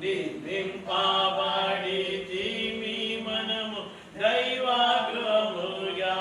దీవింపబడితిమి మనము దైవగృహముగా.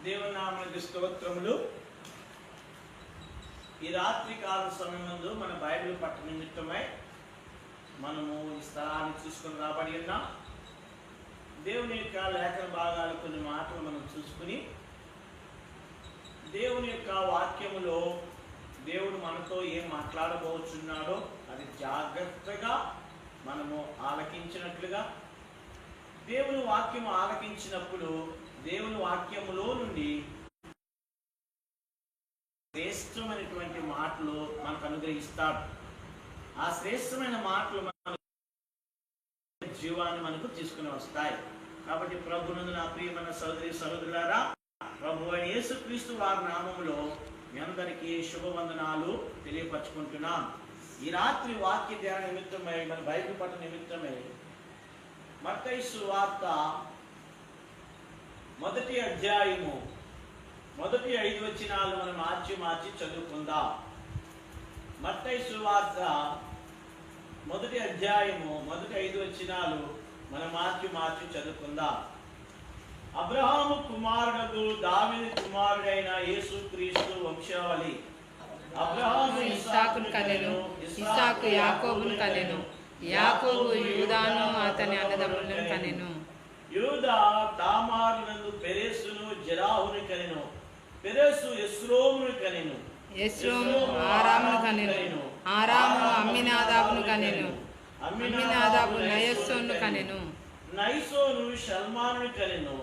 దేవుని నామమునకు స్తోత్రములు. ఈ రాత్రి కాల సమయమందు మన బైబిల్ పట్ట నిమిత్తమై మనము ఈ స్థలాన్ని చూసుకొని రాబడి ఉన్నాం. దేవుని యొక్క లేఖన భాగాలు కొన్ని మాటలు మనం చూసుకుని దేవుని యొక్క వాక్యములో దేవుడు మనతో ఏం మాట్లాడబోచున్నాడో అది జాగ్రత్తగా మనము ఆలకించినట్లుగా, దేవుని వాక్యము ఆలకించినప్పుడు దేవుని వాక్యములో నుండి శ్రేష్టమైనటువంటి మాటలు మనకు అనుగ్రహిస్తాడు. ఆ శ్రేష్టమైన మాటలు మన జీవాన్ని మనకు తీసుకుని వస్తాయి. కాబట్టి ప్రభునందు నా ప్రియమైన సహోదరి సహోదరులారా, ప్రభు అయిన యేసుక్రీస్తు వారి నామములో మీ అందరికీ శుభవందనాలు తెలియపరచుకుంటున్నాం. ఈ రాత్రి వాక్య ధ్యాన నిమిత్తమై మన బైబిల్ పఠన నిమిత్తమై మత్తయి సువార్త మొదటి అధ్యాయము మొదటి 5 వచనాలు మనం మార్చి చదువుకుందాం. మత్తయి సువార్త మొదటి అధ్యాయము మొదటి 5 వచనాలు మనం మార్చి చదువుకుందాం. అబ్రహాము కుమారుడు దావీదు కుమారుడైన యేసుక్రీస్తు వంశావళి. అబ్రహాము ఇస్సాకును కనెను, ఇస్సాకు యాకోబును కనెను, యాకోబు యూదాను అతని అన్నదమ్ములను కనెను. యూదా తామారునందు పెరెసును జెరాహును కనెను, పెరెసు ఎస్రోమును కనెను, ఎస్రోము ఆరామును కనెను, ఆరాము అమ్మినాదాబును కనెను, అమ్మినాదాబు నయస్సోను కనెను, నయస్సోను షల్మానును కనెను,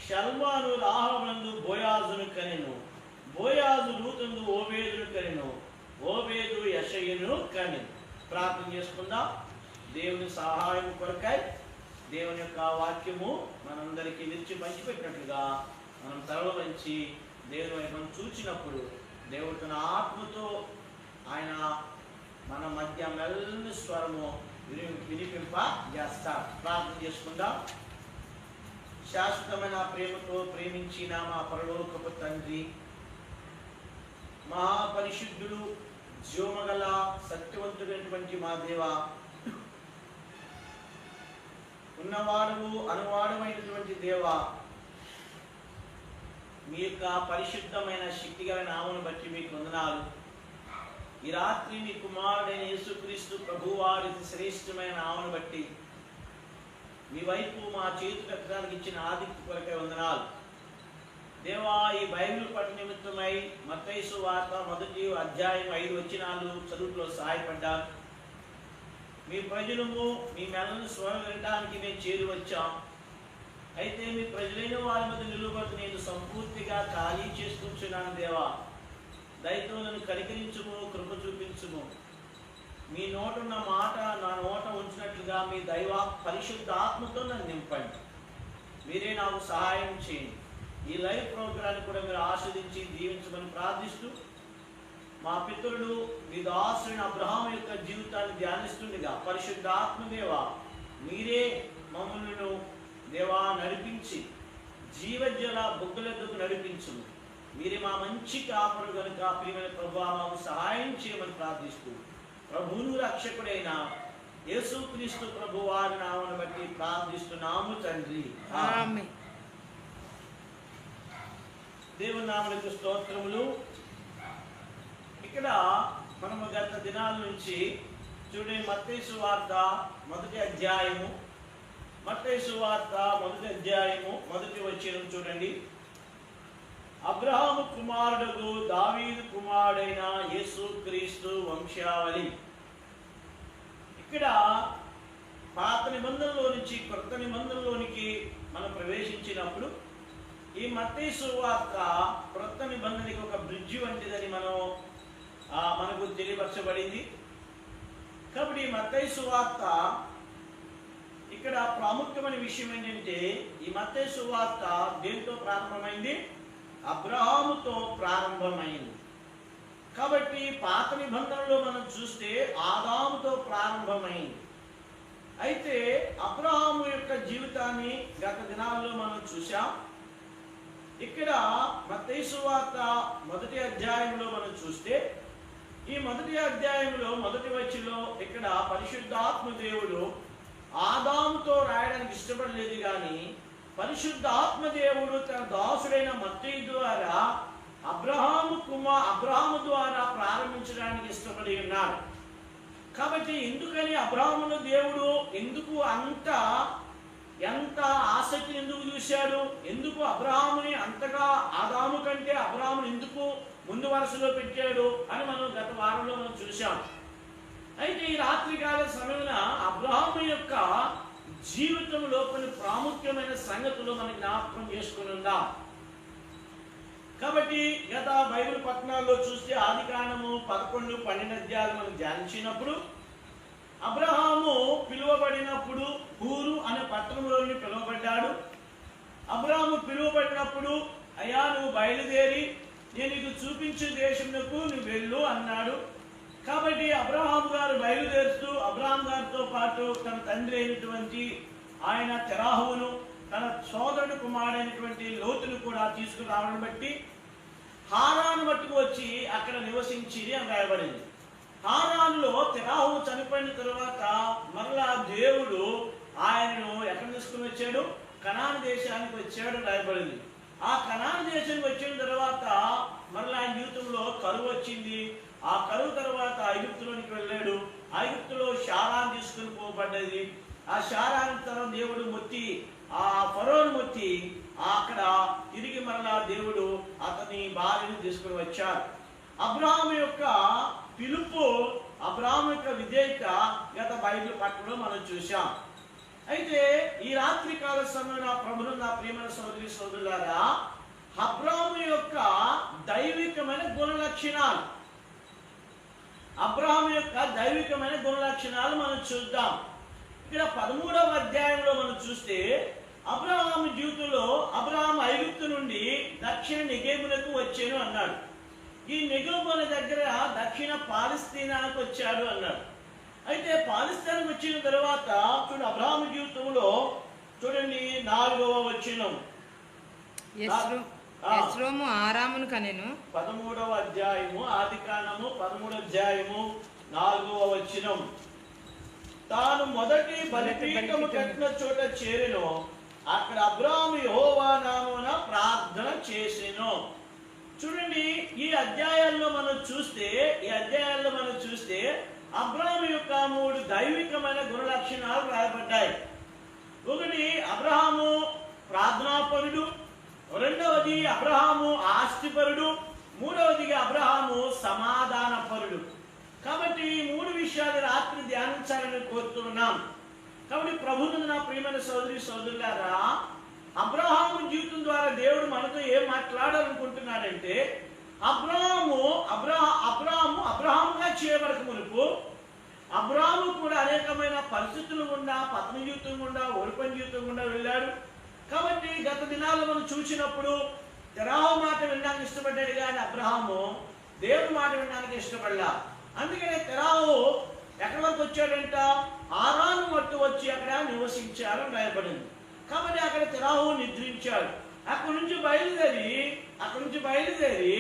షల్మాను రాహాబునందు బోయాజును కనెను, బోయాజు రూతునందు ఓబేదును కనెను, ఓబేదు యెషయిను కనెను. ప్రార్థన చేసుకుందాం. దేవుని సహాయం కొరకై దేవుని యొక్క వాక్యము మనందరికీ విరిచి పంచిపెట్టినట్లుగా మనం తలలో వంచి దేవుని వైపు మనం చూచినప్పుడు దేవుడు తన ఆత్మతో ఆయన మన మధ్య మెల్లని స్వరము వినిపింప చేస్తాడు. ప్రార్థన చేసుకుందాం. శాశ్వతమైన ప్రేమతో ప్రేమించిన మా పరలోకపు తండ్రి, మహాపరిశుద్ధుడు, జీవమగల సత్యవంతుడైనటువంటి మా దేవ, ఉన్నవాడు అనువాడమైనటువంటి దేవ, మీ యొక్క పరిశుద్ధమైన శక్తిగల నామమును బట్టి మీకు వందనాలు. ఈ రాత్రి మీ కుమారుడైన యేసుక్రీస్తు ప్రభువారి శ్రేష్టమైన నామమును బట్టి మీ వైపు మా చేతు పెట్టడానికి ఇచ్చిన ఆదిత్య కొరకై వందనాలు. దేవా, ఈ బైబిల్ పఠన నిమిత్తమై మత్తయి సువార్త మొదటి అధ్యాయం 5 వచనాలు చదువులో సహాయపడ్డారు. మీ ప్రజలము మీ మెల్లని స్వరం వినడానికి మేము చేరి వచ్చాం. అయితే మీ ప్రజలైన వారి మధ్య నిలువబడి నేను సంపూర్తిగా ఖాళీ చేసుకుంటున్నాను. దేవా, దయతో నన్ను కనికరించుము, కృప చూపించుము. మీ నోటున్న మాట నా నోట ఉంచినట్లుగా మీ దైవ పరిశుద్ధ ఆత్మతో నన్ను నింపండి. మీరే నాకు సహాయం చేయండి. ఈ లైవ్ ప్రోగ్రాన్ని కూడా మీరు ఆస్వాదించి దీవించమని ప్రార్థిస్తూ, మా పితరుడు మీ దాసుని అబ్రహాము యొక్క జీవితాన్ని ధ్యానిస్తుండగా పరిశుద్ధ ఆత్మదేవ మీరే మమ్మల్ని దేవా నడిపించి జీవజల బుగ్గలెద్దుకు నడిపించు. మీరే మా మంచి కాపురు కనుక ప్రియమైన ప్రభువా మాకు సహాయం చేయమని ప్రార్థిస్తూ, ప్రభువును రక్షకుడైన యేసుక్రీస్తు ప్రభు వారి నామమును బట్టి ప్రార్థిస్తున్నాము తండ్రి. ఆమేన్. దేవుని నామమునకు స్తోత్రములు. ఇక్కడ మనము గత దినాల నుంచి చూడండి, మత్తయి సువార్త మొదటి అధ్యాయము, మత్తయి సువార్త మొదటి అధ్యాయము మొదటి వచనం చూడండి. అబ్రహాము కుమారుడు దావీదు కుమారుడైన యేసుక్రీస్తు వంశావళి. ఇక్కడ పాత నిబంధనలో నుంచి కొత్త నిబంధనలోనికి మనం ప్రవేశించినప్పుడు ఈ మత్తయి సువార్త కొత్త నిబంధనకి ఒక బ్రిడ్జి వంటిదని మనకు తెలియపరచబడింది. కాబట్టి ఈ మత్తయి సువార్త ఇక్కడ ప్రాముఖ్యమైన విషయం ఏంటంటే, ఈ మత్తయి సువార్త దేంతో ప్రారంభమైంది? అబ్రహాముతో ప్రారంభమైంది. కాబట్టి పాత నిబంధనలో మనం చూస్తే ఆదాముతో ప్రారంభమైంది. అయితే అబ్రహాము యొక్క జీవితాన్ని గత దినాల్లో మనం చూసాం. ఇక్కడ మత్తయి సువార్త మొదటి అధ్యాయంలో మనం చూస్తే ఈ మొదటి అధ్యాయంలో మొదటి వచనంలో ఇక్కడ పరిశుద్ధాత్మ దేవుడు ఆదాముతో రాయడానికి ఇష్టపడలేదు, కానీ పరిశుద్ధాత్మ దేవుడు తన దాసుడైన మత్తయి ద్వారా అబ్రహాము ద్వారా ప్రారంభించడానికి ఇష్టపడి ఉన్నాడు. కాబట్టి ఎందుకని అబ్రహామును దేవుడు ఎందుకు ఎంత ఆసక్తిని ఎందుకు చూశాడు? ఎందుకు అబ్రహాముని అంతగా ఆదాము కంటే అబ్రహాముని ఎందుకు ముందు వరుసలో పెట్టాడు అని మనం గత వారంలో మనం చూశాం. అయితే ఈ రాత్రికాల సమయంలో అబ్రహాము యొక్క జీవితంలో కొన్ని ప్రాముఖ్యమైన సంగతులు మనం జ్ఞాపకం చేసుకుని ఉందాం. కాబట్టి గత బైబిల్ పట్టణాల్లో చూస్తే ఆదికాండము 11, 12 అధ్యాయాలు మనం ధ్యానించినప్పుడు అబ్రహాము పిలువబడినప్పుడు ఊరు అనే పట్టణంలోని పిలువబడ్డాడు. అబ్రహాము పిలువబడినప్పుడు అయ్యా నువ్వు బయలుదేరి నేను నీకు చూపించే దేశంకు నువ్వు వెళ్ళు అన్నాడు. కాబట్టి అబ్రహాము గారు బయలుదేరుతూ అబ్రహాం గారితో పాటు తన తండ్రి అయినటువంటి ఆయన తెరాహును, తన సోదరుడు కుమారుడైనటువంటి లోతును కూడా తీసుకురావడం బట్టి హారాను మట్టుకు వచ్చి అక్కడ నివసించి అని రాయబడింది. హారానులో తెరాహు చనిపోయిన తరువాత మరలా దేవుడు ఆయనను ఎక్కడ తీసుకుని వచ్చాడు? కనాను దేశానికి వచ్చాడు రాయబడింది. ఆ కనాను దేశానికి వచ్చిన తర్వాత మరలా ఆయన జీవితంలో కరువు వచ్చింది. ఆ కరువు తర్వాత ఐగుప్తులోనికి వెళ్ళాడు. ఐగుప్తులో శారాన్ని తీసుకుని పోబడ్డది. ఆ శారాన్ని తర్వాత దేవుడు ఆ ఫరోను మొత్తి అక్కడ తిరిగి మరలా దేవుడు అతని భార్యను తీసుకుని వచ్చాడు. అబ్రహాము యొక్క పిలుపు, అబ్రహాము యొక్క విధేయత గత బైబిల్ పట్టణంలో మనం చూసాం. అయితే ఈ రాత్రి కాల సమయంలో ప్రభులు నా ప్రియమైన సోదరి సోదరులారా, అబ్రహాము యొక్క దైవికమైన గుణ లక్షణాలు, అబ్రహాము యొక్క దైవికమైన గుణ లక్షణాలు మనం చూద్దాం. ఇక్కడ 13వ అధ్యాయంలో మనం చూస్తే అబ్రహాము జీవితంలో అబ్రహాము ఐగుప్తు నుండి దక్షిణ నెగేబులకు వచ్చాను అన్నాడు. ఈ నెగేబు దగ్గర దక్షిణ పాలస్తీనాకు వచ్చాడు అన్నాడు. అయితే పాలస్తీనాకు వచ్చిన తర్వాత చూడండి అబ్రహాము జీవితంలో చూడండి 4వ వచనం, యెస్రోము ఆరామును కనెను. 13వ అధ్యాయము ఆదికాండము 13వ అధ్యాయము 4వ వచనం. తాను మొదటి బలిపీఠము కట్టిన చోట చేరెను, అక్కడ అబ్రహాము యెహోవా నామమున ప్రార్థన చేసెను. చూడండి ఈ అధ్యాయాల్లో మనం చూస్తే అబ్రహాము యొక్క 3 దైవికమైన గుణ లక్షణాలు రాయబడ్డాయి. ఒకటి అబ్రహాము ప్రార్థనాపరుడు, రెండవది అబ్రహాము ఆస్తిపరుడు, మూడవదిగా అబ్రహాము సమాధానపరుడు. కాబట్టి ఈ 3 విషయాలు రాత్రి ధ్యానించాలని కోరుతున్నాం. కాబట్టి ప్రభువును నా ప్రియమైన సోదరి సోదరులారా, అబ్రహాము జీవితం ద్వారా దేవుడు మనతో ఏం మాట్లాడాలనుకుంటున్నాడంటే, అబ్రహాముగా చేయబడక మునుపు అబ్రహాము కూడా అనేకమైన పరిస్థితులు గుండా, పతన జీవితం గుండా, ఓడిపోయిన జీవితం గుండా వెళ్ళాడు. కాబట్టి గత దినాల్లో మనం చూసినప్పుడు తెరాహు మాట వినడానికి ఇష్టపడ్డాడు, కానీ అబ్రహాము దేవుడి మాట వినడానికి ఇష్టపడలా. అందుకనే తెరాహు ఎక్కడి వరకు వచ్చాడంట? హారాను వరకు వచ్చి అక్కడ నివసించాలని రాయబడింది. కాబట్టి అక్కడ తెరాహు నిద్రించాడు. అక్కడి నుంచి బయలుదేరి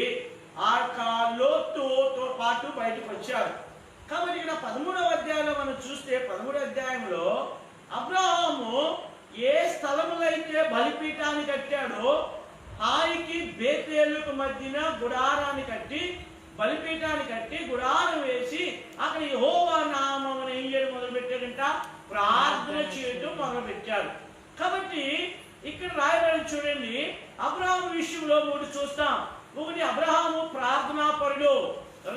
ఆ యొక్క లోతుతో పాటు బయటకు వచ్చాడు. కాబట్టి ఇక్కడ 13వ అధ్యాయంలో మనం చూస్తే 13వ అధ్యాయంలో అబ్రహాము ఏ స్థలములో అయితే బలిపీఠాన్ని కట్టాడో హాయికి బేతేలుకు మధ్యన గుడారాన్ని కట్టి బలిపీఠాన్ని కట్టి గుడారం వేసి అక్కడ యెహోవా నామమును ఏం చేయడం మొదలు పెట్టాడంట, ప్రార్థన చేయడం మొదలు పెట్టాడు. కాబట్టి ఇక్కడ రాయబడి చూడండి, అబ్రహాము విషయంలో 3 చూస్తాం. ఒకటి, అబ్రహాము ప్రార్థనాపరుడు.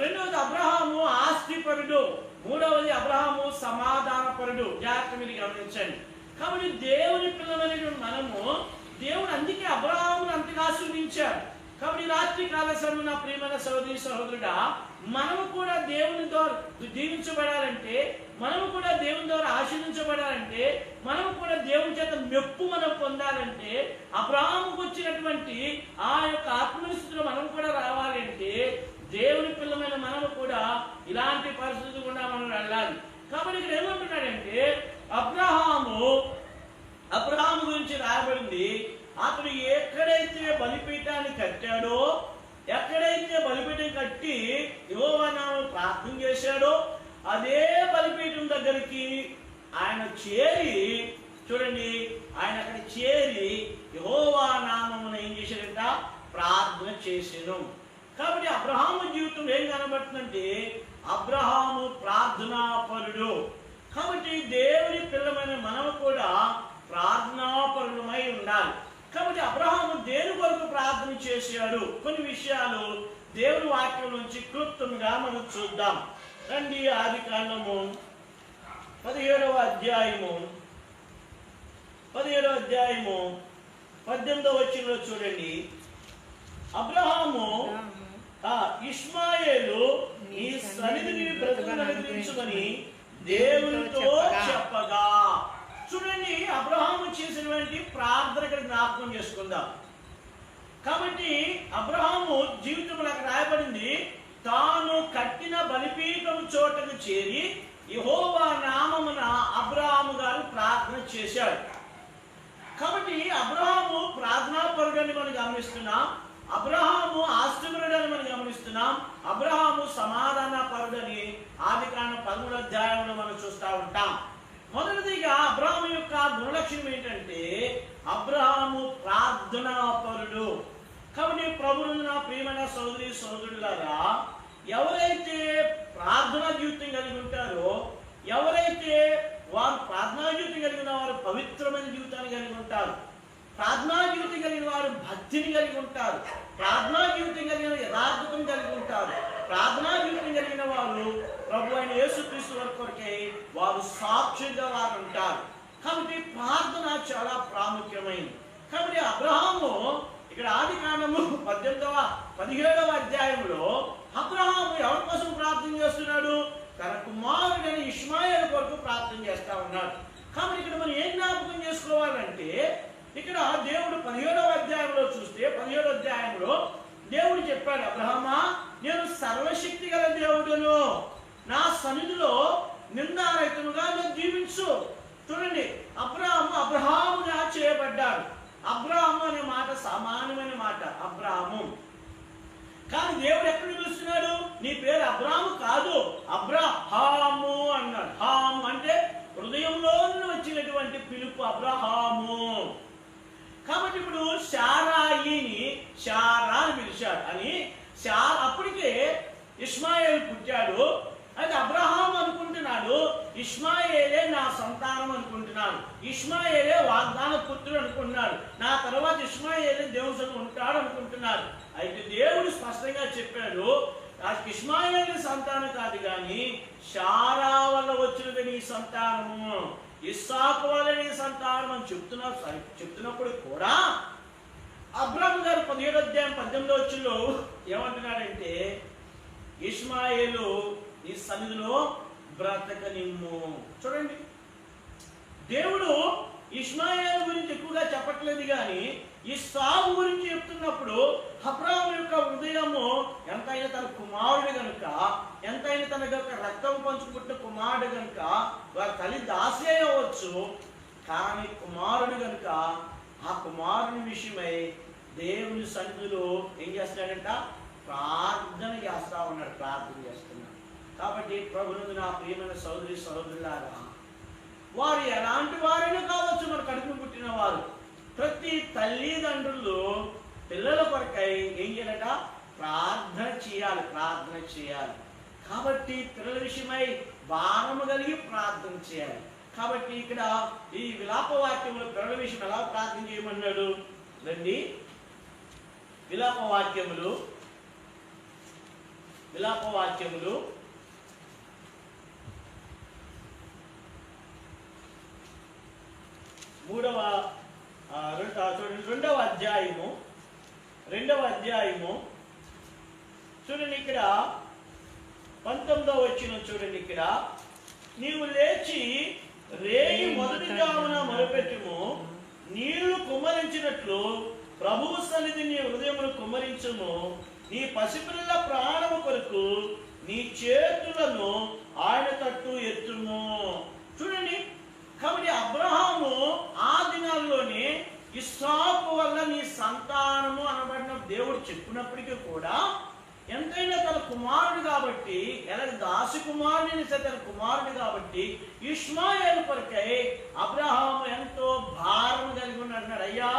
రెండవది, అబ్రహాము ఆస్తిపరుడు. మూడవది, అబ్రహాము సమాధానపరుడు. జాగ్రత్త మీరు గమనించండి. కాబట్టి దేవుని పిల్లలైనటువంటి మనము, దేవుడు అందుకే అబ్రహామును అంతగా ఆశీర్వదించాడు. కాబట్టి రాత్రి కాల సమయం నా ప్రియమైన సహోదరి సహోదరుడా, మనము కూడా దేవుని ద్వారా దీవించబడాలంటే, మనము కూడా దేవుని ద్వారా ఆశీర్వించబడాలంటే, మనము కూడా దేవుని చేత మెప్పు మనం పొందాలంటే, అబ్రహాముకు వచ్చినటువంటి ఆ యొక్క ఆత్మస్థితిలో మనం కూడా రావాలంటే, దేవుని పిల్లమైన మనము కూడా ఇలాంటి పరిస్థితి కూడా మనం వెళ్ళాలి. కాబట్టి ఇక్కడ ఏమంటున్నాడంటే, అబ్రహాము గురించి రాయబడింది, అతడు ఎక్కడైతే బలిపీఠాన్ని కట్టాడో, ఎక్కడైతే బలిపీఠం కట్టి యెహోవా నామమున ప్రార్థన చేశాడో, అదే బలిపీఠం దగ్గరికి ఆయన చేరి, చూడండి, ఆయన అక్కడ చేరి యెహోవా నామమున ఏం చేశాడంట, ప్రార్థన చేసెను. కాబట్టి అబ్రహాము జీవితం ఏం కనబడుతుందంటే, అబ్రహాము ప్రార్థనాపరుడు. కాబట్టి దేవుని పిల్లమైన మనము కూడా ప్రార్థనాపరులమై ఉండాలి. కాబట్టి అబ్రహాము దేని కొరకు ప్రార్థన చేశాడు, కొన్ని విషయాలు దేవుని వాక్యం నుంచి క్లుప్తంగా మనం చూద్దాం. రండి, ఆదికాండము 17వ అధ్యాయము 18వ వచనంలో చూడండి, అబ్రహాము ఇష్మాయేలు ఈ సన్నిధిని బ్రతుకును అనుగ్రహించుమని దేవునితో చెప్పగా. చూడండి, అబ్రహాము చేసినటువంటి ప్రార్థన ఇక్కడ జ్ఞాపకం చేసుకుందాం. కాబట్టి అబ్రహాము జీవితంలో అక్కడ రాయబడింది, తాను కట్టిన బలిపీఠం చోటకు చేరి యెహోవా నామమున అబ్రహాము గారు ప్రార్థన చేశాడు. కాబట్టి అబ్రహాము ప్రార్థనాపరుడని మనం గమనిస్తున్నాం, అబ్రహాము ఆస్తిపరుడని మనం గమనిస్తున్నాం, అబ్రహాము సమాధానపరుడని ఆదికాండం 13వ అధ్యాయంలో మనం చూస్తూ ఉంటాం. మొదటిదిగా అబ్రహాము యొక్క గుణలక్షణం ఏంటంటే, అబ్రహాము ప్రార్థనాపరుడు. కాబట్టి ప్రభువునందు నా ప్రియమైన సోదరి సోదరులారా, ఎవరైతే ప్రార్థనా జీవితం కలిగి ఉంటారో, ఎవరైతే వారు ప్రార్థనా జీవితం కలిగిన వారు పవిత్రమైన జీవితాన్ని కలిగి ఉంటారు. ప్రార్థనా జీవితం కలిగిన వారు భక్తిని కలిగి ఉంటారు. ప్రార్థనా జీవితం కలిగిన యథార్థతం కలిగి ఉంటారు. ప్రార్థనా జీవితం కలిగిన వారు ప్రభు అయిన యేసుక్రీస్తు వారి కొరకై వారు సాక్షిగా వారు ఉంటారు. కాబట్టి ప్రార్థన చాలా ప్రాముఖ్యమైనది. కాబట్టి అబ్రహాము ఇక్కడ ఆదికాండము 17వ అధ్యాయంలో అబ్రహాము ఎవరి కోసం ప్రార్థన చేస్తున్నాడు, తన కుమారుడైన ఇష్మాయేలు కొరకు ప్రార్థన చేస్తా ఉన్నాడు. కాబట్టి ఇక్కడ మనం ఏం జ్ఞాపకం చేసుకోవాలంటే, ఇక్కడ దేవుడు 17వ అధ్యాయంలో చూస్తే, 17వ అధ్యాయంలో దేవుడు చెప్పాడు, అబ్రహామా, నేను సర్వశక్తి గల దేవుడును, నా సన్నిధిలో నిందారహితముగా నేను జీవించు. చూడండి, అబ్రహాముగా చేయబడ్డాడు. అబ్రాహాము అనే మాట సామాన్యమైన మాట, అబ్రాహాము. కానీ దేవుడు ఎక్కడ పిలుస్తున్నాడు, నీ పేరు అబ్రాహాము కాదు, అబ్రహాము అన్నాడు. హాము అంటే హృదయంలో వచ్చినటువంటి పిలుపు, అబ్రహాము. కాబట్టి ఇప్పుడు శారాయిని శారా అని పిలిచాడు అని, అప్పటికే ఇష్మాయేలు పుట్టాడు. అయితే అబ్రహాము అనుకుంటున్నాడు, ఇష్మాయేలే నా సంతానం అనుకుంటున్నాడు, ఇష్మాయేలే వాగ్దాన పుత్రుడు అనుకుంటున్నాడు, నా తర్వాత ఇష్మాయేలే దేవుడు ఉంటాడు అనుకుంటున్నాడు. అయితే దేవుడు స్పష్టంగా చెప్పాడు, ఇష్మాయేలు సంతానం కాదు కానీ శారా వల్ల వచ్చినది నీ సంతానము, ఇస్సాకు వల్ల నీ సంతానం అని చెప్తున్నప్పుడు కూడా అబ్రహాము గారు 17వ అధ్యాయం 18వ వచనంలో ఏమంటున్నాడంటే, ఇష్మాయేలు నీ సన్నిధిలో బ్రతకనిమ్ము. చూడండి, దేవుడు ఇష్మాయేలు గురించి ఎక్కువగా చెప్పట్లేదు కానీ ఇస్సాకు గురించి చెప్తున్నప్పుడు అబ్రహాము యొక్క హృదయము ఎంతైనా తన కుమారుడు కనుక, ఎంతైనా తన యొక్క రక్తం పంచుకుంటున్న కుమారుడు కనుక వారి తల్లి దాసి అవ్వచ్చు, కానీ కుమారుడు కనుక ఆ కుమారుని విషయమై దేవుని సన్నిధిలో ఏం చేస్తున్నాడంట, ప్రార్థన చేస్తా ఉన్నాడు, ప్రార్థన చేస్తున్నాడు. కాబట్టి ప్రభునందు నా ప్రియమైన సహోదరి సహోదరులారా, వారు ఎలాంటి వారైనా కావచ్చు, మన కడుపును పుట్టిన వారు. ప్రతి తల్లిదండ్రులు పిల్లల కొరకై ఏం చేయాలట? ప్రార్థన చేయాలి. కాబట్టి పిల్లల విషయమై భారము కలిగి ప్రార్థన చేయాలి. కాబట్టి ఇక్కడ ఈ విలాప వాక్యంలో పిల్లల విషయం ఎలా ప్రార్థన చేయమన్నాడు రండి. విలాప వాక్యములు 2వ అధ్యాయము చూడండి. ఇక్కడ 19వ వచనం చూడండి. ఇక్కడ నీవు లేచి రేయి మొదటి జామున మొరపెట్టుము, నీళ్లు కుమ్మరించినట్లు ప్రభువు సన్నిధి నీ హృదయమును కుమ్మరించుము, నీ పసిపిల్లల ప్రాణము కొరకు నీ చేతులను ఆయన తట్టు ఎత్తుము. చూడండి, కాబట్టి అబ్రహాము ఆ దినాల్లోనే ఇస్సాకు వల్ల నీ సంతానము అనబడిన దేవుడు చెప్పినప్పటికీ కూడా ఎంతైనా తన కుమారుడు కాబట్టి, ఎలాగ దాసి కుమారుని తన కుమారుడు కాబట్టి ఇష్మాయేలు కొరకై అబ్రహాము ఎంతో భారం కలిగి ఉన్నాడు. అయ్యా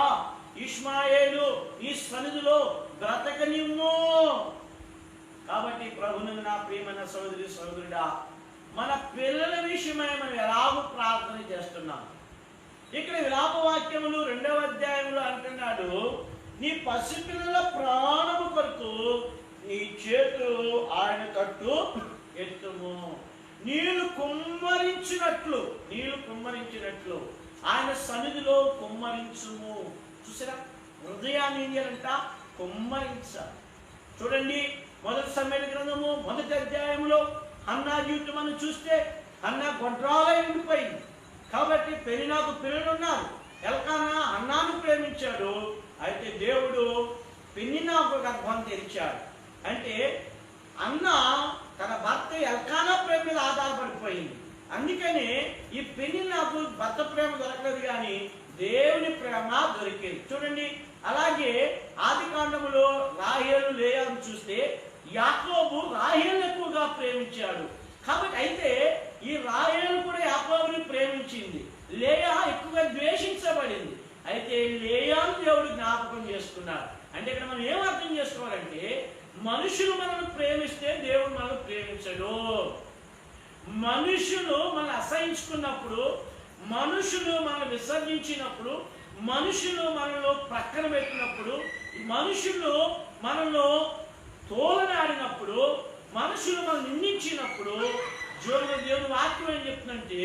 ఇష్మాయేలు ఈ సన్నిధిలో బ్రతకనిమ్ము. కాబట్టి ప్రభునందు నా ప్రియమైన సహోదరి సహోదరుడా, మన పిల్లల విషయమై మనం ఎలాగో ప్రార్థన చేస్తున్నాం. ఇక్కడ విలాప వాక్యములు 2వ అధ్యాయంలో అంటున్నాడు, నీ పసిపిల్లల ప్రాణము కొరకు నీ చేతులు ఆయన తట్టు ఎత్తుము, నీళ్లు కుమ్మరించినట్లు ఆయన సన్నిధిలో కుమ్మరించుము. చూసారా, హృదయాన్ని ఏం చేయాలంట? కుమ్మరించాలి. చూడండి, 1 సమూయేలు గ్రంథము 1వ అధ్యాయంలో హన్నా జీవితం మనం చూస్తే హన్నా గొడ్రాలై ఉండిపోయింది. కాబట్టి పెనినాకు పిల్లలు ఉన్నారు. ఎల్కానా హన్నాను ప్రేమించాడు. అయితే దేవుడు పెనినాకు గర్భం తెరిచాడు. అంటే అన్న తన భర్త ఎల్కానా ప్రేమ మీద ఆధారపడిపోయింది. అందుకని ఈ పెనినాకు భర్త ప్రేమ దొరకలేదు, కానీ దేవుని ప్రేమ దొరికింది. చూడండి, అలాగే ఆది కాండములో రాహేలు లేయాను చూస్తే యాకోబు రాహేలును ఎక్కువగా ప్రేమించాడు. కాబట్టి అయితే ఈ రాహేలు కూడా యాకోబుని ప్రేమించింది. లేయా ఎక్కువగా ద్వేషించబడింది. అయితే లేయాను దేవుడు జ్ఞాపకం చేసుకున్నాడు. అంటే ఇక్కడ మనం ఏం అర్థం చేసుకోవాలంటే, మనుషులు మనల్ని ప్రేమిస్తే దేవుడు మనల్ని ప్రేమించడు. మనుషులు మనల్ని అసహించుకున్నప్పుడు, మనుషులు మనల్ని విసర్జించినప్పుడు, మనుషులు మనలో ప్రక్కన పెట్టినప్పుడు, మనుషులు మనలో తోలనాడినప్పుడు, మనుషులు మనం నిందించినప్పుడు దేవుని వాక్యం ఏం చెప్తుందంటే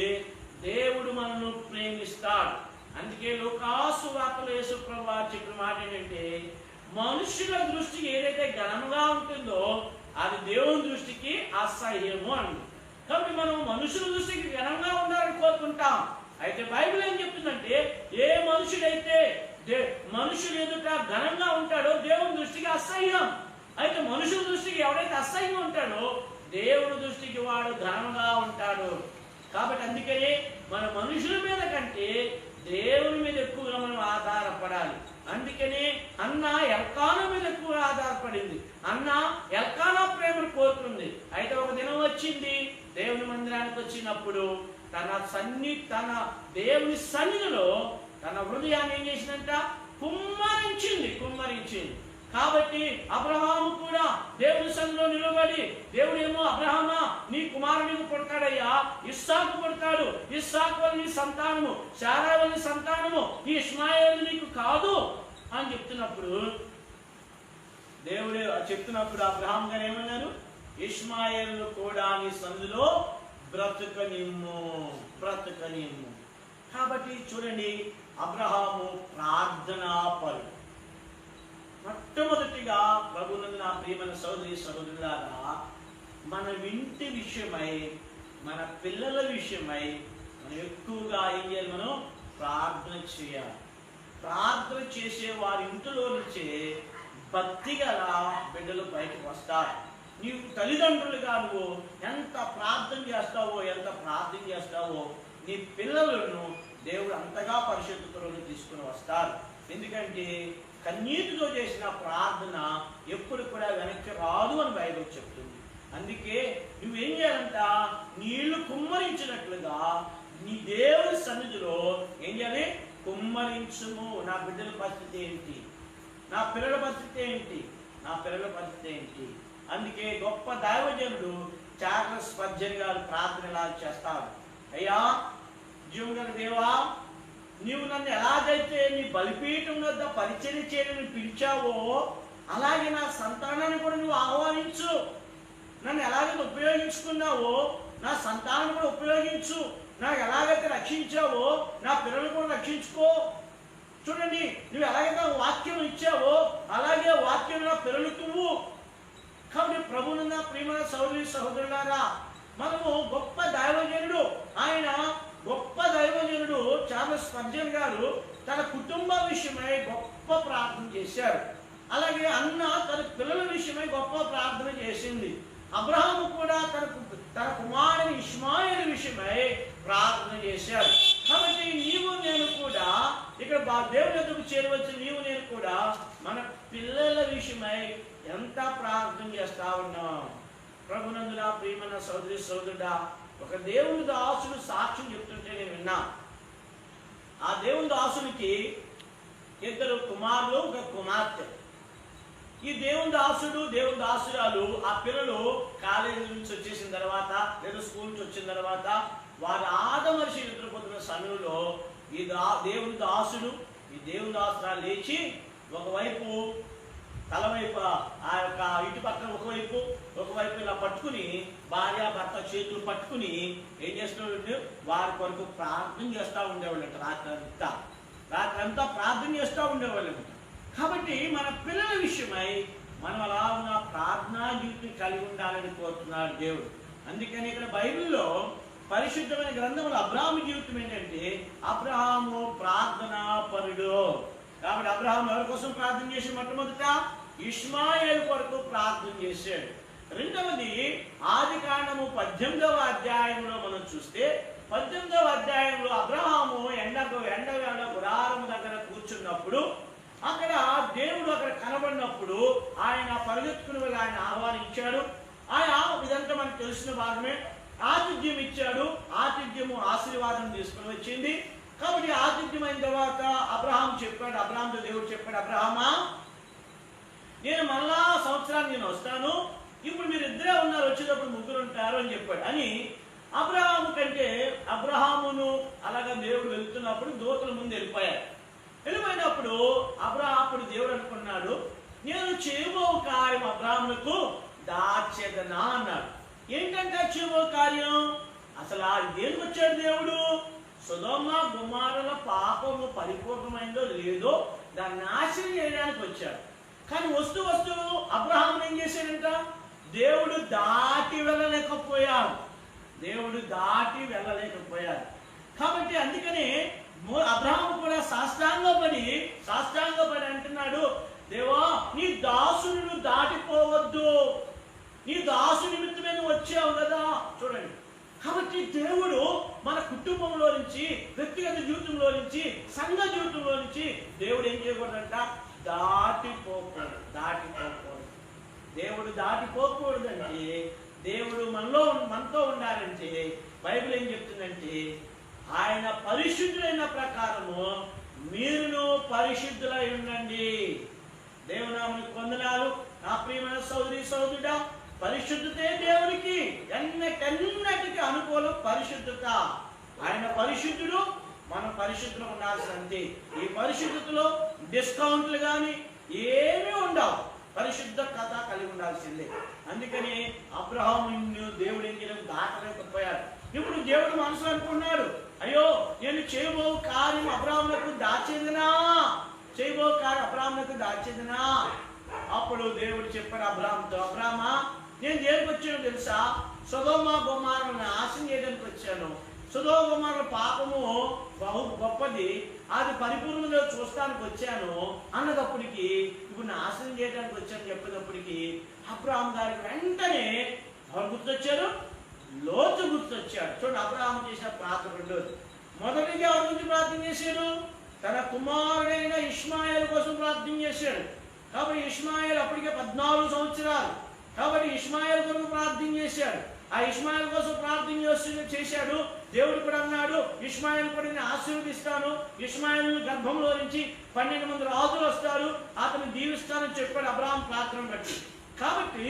దేవుడు మనల్ని ప్రేమిస్తాడు. అందుకే లోకాసు వార్తలో యేసు ప్రభువు చెప్పిన మాట ఏంటంటే, మనుషుల దృష్టికి ఏదైతే ఘనంగా ఉంటుందో అది దేవుని దృష్టికి అసహ్యము అండి. కాబట్టి మనం మనుషుల దృష్టికి ఘనంగా ఉండాలని కోరుకుంటాం. అయితే బైబిల్ ఏం చెప్తుందంటే, ఏ మనుషుడైతే మనుషులు ఎదుట ఘనంగా ఉంటాడో దేవుని దృష్టికి అసహ్యం. అయితే మనుషుల దృష్టికి ఎవరైతే అసహ్యంగా ఉంటాడో దేవుని దృష్టికి వాడు ఘనంగా ఉంటాడు. కాబట్టి అందుకని మన మనుషుల మీద కంటే దేవుని మీద ఎక్కువగా మనం ఆధారపడాలి. అందుకని అన్న ఎల్కానా మీద ఎక్కువగా ఆధారపడింది. అన్న ఎల్కానా ప్రేమను కోరుకుంది. అయితే ఒక దినం వచ్చింది, దేవుని మందిరానికి వచ్చినప్పుడు తన దేవుని సన్నిధిలో తన హృదయాన్ని ఏం చేసిందంట? కుమ్మరించింది. కాబట్టి అబ్రహాము కూడా దేవుని సన్నిధిలో నిలబడి, దేవుడేమో అబ్రహామా నీ కుమారుడికి పుడతాడయ్యా, ఇస్సాకు పుడతాడు, ఇస్సాకు వల్ల నీ సంతానము, శారా వల్ల సంతానము, ఈ ఇష్మాయేలు నీకు కాదు అని చెప్తున్నప్పుడు దేవుడే అబ్రహాం గారు ఏమన్నారు? ఇష్మాయేలు కూడా నీ సన్నిధిలో బ్రతుకనిమ్ము. కాబట్టి చూడండి, అబ్రహాము ప్రార్థనా పరుడు. మొట్టమొదటిగా ప్రభునందు నా ప్రియమైన సహోదరి సహోదరులారా, మన ఇంటి విషయమై, మన పిల్లల విషయమై మనం ఎక్కువగా ఏం చేయాలి? మనం ప్రార్థన చేయాలి. ప్రార్థన చేసే వారి ఇంటిలో నుంచే భక్తి గల బిడ్డలు బయటకు వస్తారు. నీవు తల్లిదండ్రులుగా నువ్వు ఎంత ప్రార్థన చేస్తావో నీ పిల్లలను దేవుడు అంతగా పరిశుద్ధతలోకి తీసుకుని వస్తారు. ఎందుకంటే కన్నీటితో చేసిన ప్రార్థన ఎప్పుడు కూడా వెనక్కి రాదు అని బైబిల్ చెప్తుంది. అందుకే నువ్వేం చేయాలంట, నీళ్లు కుమ్మరించినట్లుగా నీ దేవుని సన్నిధిలో ఏం చేయాలి, కుమ్మరించుము. నా బిడ్డల పరిస్థితి ఏంటి, నా పిల్లల పరిస్థితి ఏంటి, నా పిల్లల పరిస్థితి ఏంటి. అందుకే గొప్ప దైవజనుడు చార్లెస్ స్పర్జన్ గారు ప్రార్థన ఎలా చేస్తారు, అయ్యా జీవన దేవా, నీవు నన్ను ఎలాగైతే నీ బలిపీఠం వద్ద పరిచర్య చేయని పిలిచావో అలాగే నా సంతానాన్ని కూడా నువ్వు ఆహ్వానించు. నన్ను ఎలాగైతే ఉపయోగించుకున్నావో నా సంతానం కూడా ఉపయోగించు. నాకు ఎలాగైతే రక్షించావో నా పిల్లలు కూడా రక్షించుకో. చూడండి, నువ్వు ఎలాగైతే వాక్యం ఇచ్చావో అలాగే వాక్యం నా పిల్లలకు నువ్వు. కాబట్టి ప్రభువున ప్రియమైన సహోదరి సహోదరులారా, మనము గొప్ప దైవజనుడు, ఆయన గొప్ప దైవజనుడు చార్లెస్ స్పర్జన్ గారు తన కుటుంబ విషయమై గొప్ప ప్రార్థన చేశారు. అలాగే అన్న తన పిల్లల విషయమై గొప్ప ప్రార్థన చేసింది. అబ్రహాము కూడా తన కుమారుని ఇష్మాయేలు విషయమై ప్రార్థన చేశారు. కాబట్టి నీవు నేను కూడా ఇక్కడ దేవుని ఎదుగు చేరవచ్చు. నీవు నేను కూడా మన పిల్లల విషయమై ఎంత ప్రార్థన చేస్తా ఉన్నాం. ప్రభునందున ప్రియమైన సోదరి సోదరుడా, ఒక దేవుని దాసుడు సాక్ష్యం చెప్తుంటే నేను విన్నా. ఆ దేవుని దాసునికి 2 కుమారులు, 1 కుమార్తె. ఈ దేవుని దాసుడు దేవుని దాసురాలు ఆ పిల్లలు కాలేజీ నుంచి వచ్చేసిన తర్వాత లేదా స్కూల్ నుంచి వచ్చిన తర్వాత వారు ఆదమర్చి నిద్రపోతున్న సమయంలో ఈ దేవుని దాసుడు ఈ దేవుని దాసురాలు లేచి ఒకవైపు తలవైపు ఆ యొక్క ఇటు పక్కన ఒకవైపు ఇలా పట్టుకుని భార్య భర్త చేతులు పట్టుకుని ఏం చేస్తూ వారి కొరకు ప్రార్థన చేస్తూ ఉండేవాళ్ళంట. రాత్రి అంతా ప్రార్థన చేస్తూ ఉండేవాళ్ళంట. కాబట్టి మన పిల్లల విషయమై మనం అలా ఉన్న ప్రార్థనా జీవితం కలిగి ఉండాలని కోరుతున్నాడు దేవుడు. అందుకని ఇక్కడ బైబిల్లో పరిశుద్ధమైన గ్రంథంలో అబ్రహాము జీవితం ఏంటంటే అబ్రహాము ప్రార్థనా పరుడు. కాబట్టి అబ్రహాము ఎవరి కోసం ప్రార్థన చేసి మొట్టమొదట ఇష్మాయేలు కొరకు ప్రార్థన చేశాడు. రెండవది ఆదికాండము 18వ అధ్యాయంలో మనం చూస్తే 18వ అధ్యాయంలో అబ్రహాము ఎండవేళ గుడారము దగ్గర కూర్చున్నప్పుడు అక్కడ దేవుడు అక్కడ కనబడినప్పుడు ఆయన పరిగెత్తుకుని వెళ్ళి ఆయన ఆహ్వానించాడు. ఆయన ఇదంతా మనకు తెలిసిన భాగమే. ఆతిథ్యం ఇచ్చాడు. ఆతిథ్యము ఆశీర్వాదం తీసుకుని వచ్చింది. కాబట్టి ఆతిథ్యం అయిన తర్వాత అబ్రహాంతో దేవుడు చెప్పాడు, అబ్రహామా, నేను మళ్ళా సంవత్సరానికి నేను వస్తాను. ఇప్పుడు మీరు ఇద్దరే ఉన్నారు, వచ్చేటప్పుడు 3 ఉంటారు అని చెప్పాడు. అని అబ్రహామును అలాగా దేవుడు వెళ్తున్నప్పుడు దూతల ముందు వెళ్ళిపోయినప్పుడు అప్పుడు దేవుడు అనుకున్నాడు, నేను చేయబో కార్యం అబ్రహాములకు దాచేదనా అన్నాడు. ఏంటంటే చేయబో కార్యం? అసలు దేనికి వచ్చాడు దేవుడు? సొదొమ గొమొర్రాల పాపము పరిపూర్ణమైందో లేదో దాన్ని నాశనం చేయడానికి వచ్చాడు. కానీ వస్తూ అబ్రహాము ఏం చేశాడంట? దేవుడు దాటి వెళ్ళలేకపోయాడు. కాబట్టి అందుకని అబ్రహాము కూడా సాష్టాంగపడి అంటున్నాడు, దేవా, నీ దాసుని దాటిపోవద్దు. నీ దాసు నిమిత్తమే నువ్వు వచ్చావు కదా. చూడండి, కాబట్టి దేవుడు మన కుటుంబంలో నుంచి, వ్యక్తిగత జీవితంలో నుంచి, సంఘ జీవితంలో నుంచి దేవుడు ఏం చేయకూడదంట? దాటిపోకూడదు. దేవుడు దాటిపోకూడదంటే దేవుడు మనతో ఉండాలంటే బైబిల్ ఏం చెప్తుందంటే ఆయన పరిశుద్ధులైన ప్రకారము మీరును పరిశుద్ధులై ఉండండి. దేవునామనికి వందనాలు. నా ప్రియమైన సోదరి సోదరుడా, పరిశుద్ధతే దేవునికి ఎన్నటికి అనుకూలం పరిశుద్ధత. ఆయన పరిశుద్ధుడు, మనం పరిశుద్ధులు ఉండాల్సింది. ఈ పరిశుద్ధతలో డిస్కౌంట్లు కానీ ఏమీ ఉండవు. పరిశుద్ధ కథ కలిగి ఉండాల్సిందే. అందుకని అబ్రహామును దేవుడు ఏం చేయడం దాటలేకపోయాడు. ఇప్పుడు దేవుడు మనసులో అనుకున్నాడు, అయ్యో, నేను చేయబో కార్యం అబ్రహామునకు దాచేదనా. అప్పుడు దేవుడు చెప్పాడు అబ్రహాముతో, అబ్రహామా, నేను దేనికి వచ్చాను తెలుసా? సొదొమ గొమొర్రాలను నాశనం చేయడానికి వచ్చాను. సొదొమ గొమొర్రాల పాపము బహు గొప్పది, అది పరిపూర్ణంగా చూస్తానికి వచ్చాను అన్నదప్పటికి, ఇప్పుడు నాశనం చేయడానికి వచ్చాను చెప్పేటప్పటికి అబ్రహాము గారికి వెంటనే ఎవరు గుర్తొచ్చారు? లోతు గుర్తొచ్చాడు. చూడండి, అబ్రహాము చేసిన ప్రార్థన రెండోది. మొదటిగా ఎవరి గురించి ప్రార్థన చేశాడు? తన కుమారుడైన ఇష్మాయేలు కోసం ప్రార్థన చేశాడు. కాబట్టి ఇష్మాయేలు అప్పటికే 14 సంవత్సరాలు. కాబట్టి ఇష్మాయేల్ కొరకు ప్రార్థన చేశాడు. ఆ ఇష్మాయేల్ కోసం ప్రార్థన చేశాడు. దేవుడు కూడా అన్నాడు, ఇష్మాయేల్ కూడా నేను ఆశీర్వదిస్తాను, ఇష్మాయేల్ గర్భంలో నుంచి 12 మంది రాజులు వస్తారు, అతను దీవిస్తానని చెప్పాడు అబ్రహాం ప్రార్థన బట్టి. కాబట్టి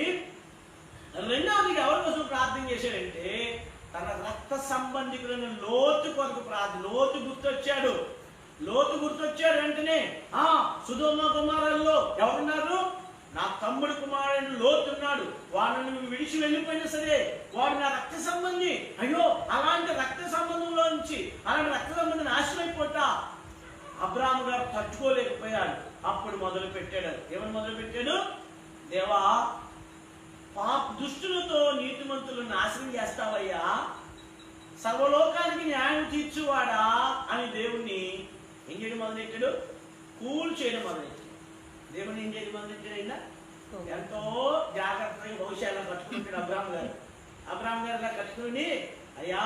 రెండవది ఎవరి కోసం ప్రార్థన చేశాడంటే తన రక్త సంబంధికులను లోతు కొరకు ప్రార్థన. లోతు గుర్తొచ్చాడు వెంటనే సొదొమ గొమొర్రాలో ఎవరున్నారు? నా తమ్ముడు కుమారుడు లోతు ఉన్నాడు, వాడిని నువ్వు విడిచి వెళ్ళిపోయినా సరే వాడు నా రక్త సంబంధి. అయ్యో, అలాంటి రక్త సంబంధంలో నుంచి అలాంటి రక్త సంబంధం నాశనం అయిపోతా అబ్రాహాము గారు తట్టుకోలేకపోయాడు. అప్పుడు మొదలు పెట్టాడు. ఏమని మొదలు పెట్టాడు? దేవా, దుష్టులతో నీతిమంతులు నాశనం చేస్తావయ్యా, సర్వలోకానికి న్యాయం తీర్చువాడా అని దేవుణ్ణి ఏం చేయడం మొదలెట్టాడు? కూల్ చేయడం మొదలెట్టాడు. దేవుని ఏం చేయడం మొదలెట్టాడు? అయినా ఎంతో జాగ్రత్తగా బహుశా కట్టుకుంటాడు అబ్రాహాం గారు ఇలా కట్టుకుని, అయ్యా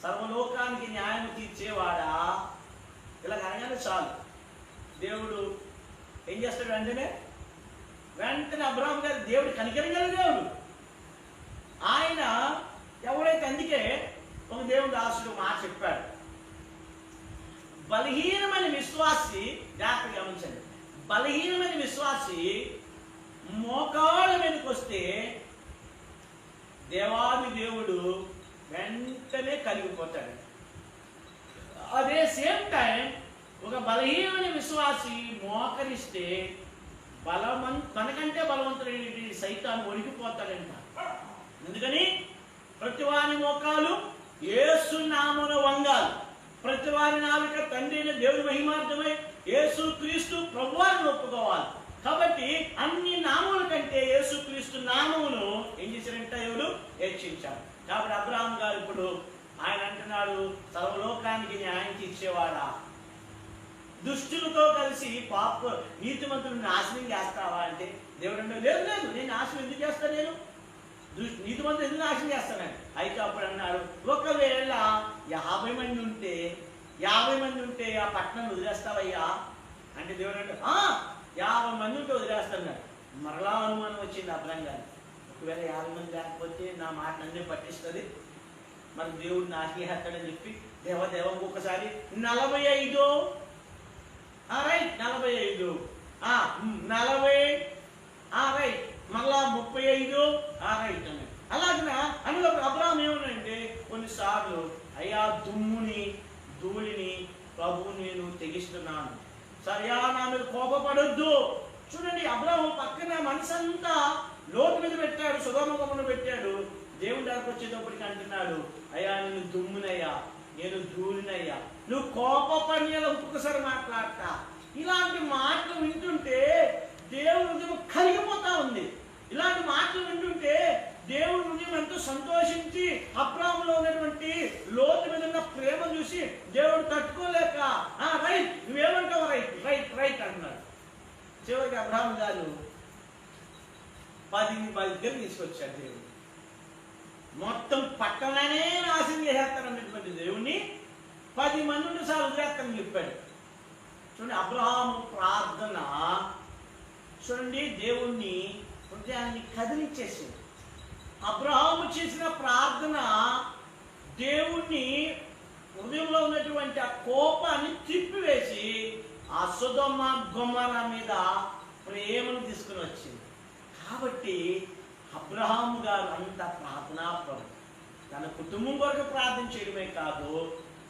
సర్వలోకానికి న్యాయం తీర్చేవాడా, ఇలా అనగానే చాలు దేవుడు ఏం చేస్తాడు? వెంటనే అబ్రాహాం గారు దేవుడు కనికరించిన దేవుడు. ఆయన ఎవరైతే, అందుకే ఒక దేవుడు దాసుడు మాట చెప్పాడు, బలహీనమైన విశ్వాసి, జాగ్రత్తగా గమనించండి, బలహీనమైన విశ్వాసి మోకాళ్ళ మీదకి వస్తే దేవాది దేవుడు వెంటనే కలిగిపోతాడు. అదే సేమ్ టైం ఒక బలహీనమైన విశ్వాసి మోకరిస్తే మనకంటే బలవంతుడైన సైతాను వణికిపోతాడంట. ఎందుకని ప్రతి వారి మోకాలు యేసు నామమున వంగాలి, ప్రతి వారి నాలుక తండ్రి అయిన దేవుని మహిమార్థమై యేసు క్రీస్తు ప్రభువారిని ఒప్పుకోవాలి. కాబట్టి అన్ని నామముల కంటే యేసు క్రీస్తు నామమును ఏం చేశారంట? ఎవరు హెచ్చించారు. కాబట్టి అబ్రాహాం గారు ఇప్పుడు ఆయన అంటున్నాడు, సర్వలోకానికి న్యాయం తీర్చేవాడా, దుష్టులతో కలిసి నీతిమంతులను నాశనం చేస్తావా అంటే దేవుడు అంటే లేదు, నేను నాశనం ఎందుకు చేస్తాను, నేను నీతిమంతులు ఎందుకు నాశనం చేస్తానని. అయితే అప్పుడు అన్నాడు, ఒకవేళ 50 మంది ఉంటే ఆ పట్టణం వదిలేస్తావయ్యా అంటే దేవుడు అంటే 50 మంది ఉంటే వదిలేస్తాడు. మరలా అనుమానం వచ్చింది అబ్రాహాం గారు, ఒకవేళ 50 మంది లేకపోతే నా మాట నన్నే పట్టిస్తుంది, మరి దేవుడు నాకేస్తాడని చెప్పి దేవ ఇంకొకసారి 45 రైట్ 45 రైట్ మళ్ళా 35 రైట్ అని అలాగే అందులో అబ్రాహాం ఏమన్నాడంటే కొన్నిసార్లు అయ్యా ధూళిని ప్రభువు నేను తెగిస్తున్నాను, సరియా నా మీద కోపపడొద్దు. చూడండి, అబ్రాహాము పక్కన మనసంతా లోతు మీద పెట్టాడు, సొదొమ గొమొర్రా పెట్టాడు. దేవుడి దగ్గరకు వచ్చేటప్పటికి అంటున్నాడు, అయ్యా నేను దుమ్మునయ్యా, నేను ధూళినయ్యా, నువ్వు కోపపడి ఒక్కొక్కసారి మాట్లాడతా. ఇలాంటి మాటలు వింటుంటే దేవుడి హృదయం కలిగిపోతా ఉంది. ఇలాంటి మాటలు వింటుంటే దేవుడి హృదయం ఎంతో సంతోషించి అబ్రాహాములో ఉన్నటువంటి లోతు మీద ఉన్న ప్రేమ చూసి దేవుడు తట్టుకోలేక రైట్ నువ్వేమంటావు, రైట్ రైట్ అంటున్నాడు. చివరికి అబ్రాహాం గారు 10 దగ్గర తీసుకొచ్చాడు. దేవుడు మొత్తం పట్టణానే నాశనం చేసేస్తానన్నటువంటి దేవుణ్ణి 10 మంది ఉంటే సార్ వదిలేస్తానని చెప్పాడు. చూడండి, అబ్రహాము ప్రార్థన చూడండి దేవుణ్ణి హృదయాన్ని కదిలించేసింది. అబ్రహాము చేసిన ప్రార్థన దేవుణ్ణి హృదయంలో ఉన్నటువంటి ఆ కోపాన్ని తిప్పివేసి ఆ సొదొమ గొమొర్రా మీద ప్రేమను తీసుకుని వచ్చింది. కాబట్టి అబ్రహాము గారు అంత ప్రార్థనాపరుడు. తన కుటుంబం కొరకు ప్రార్థన చేయడమే కాదు,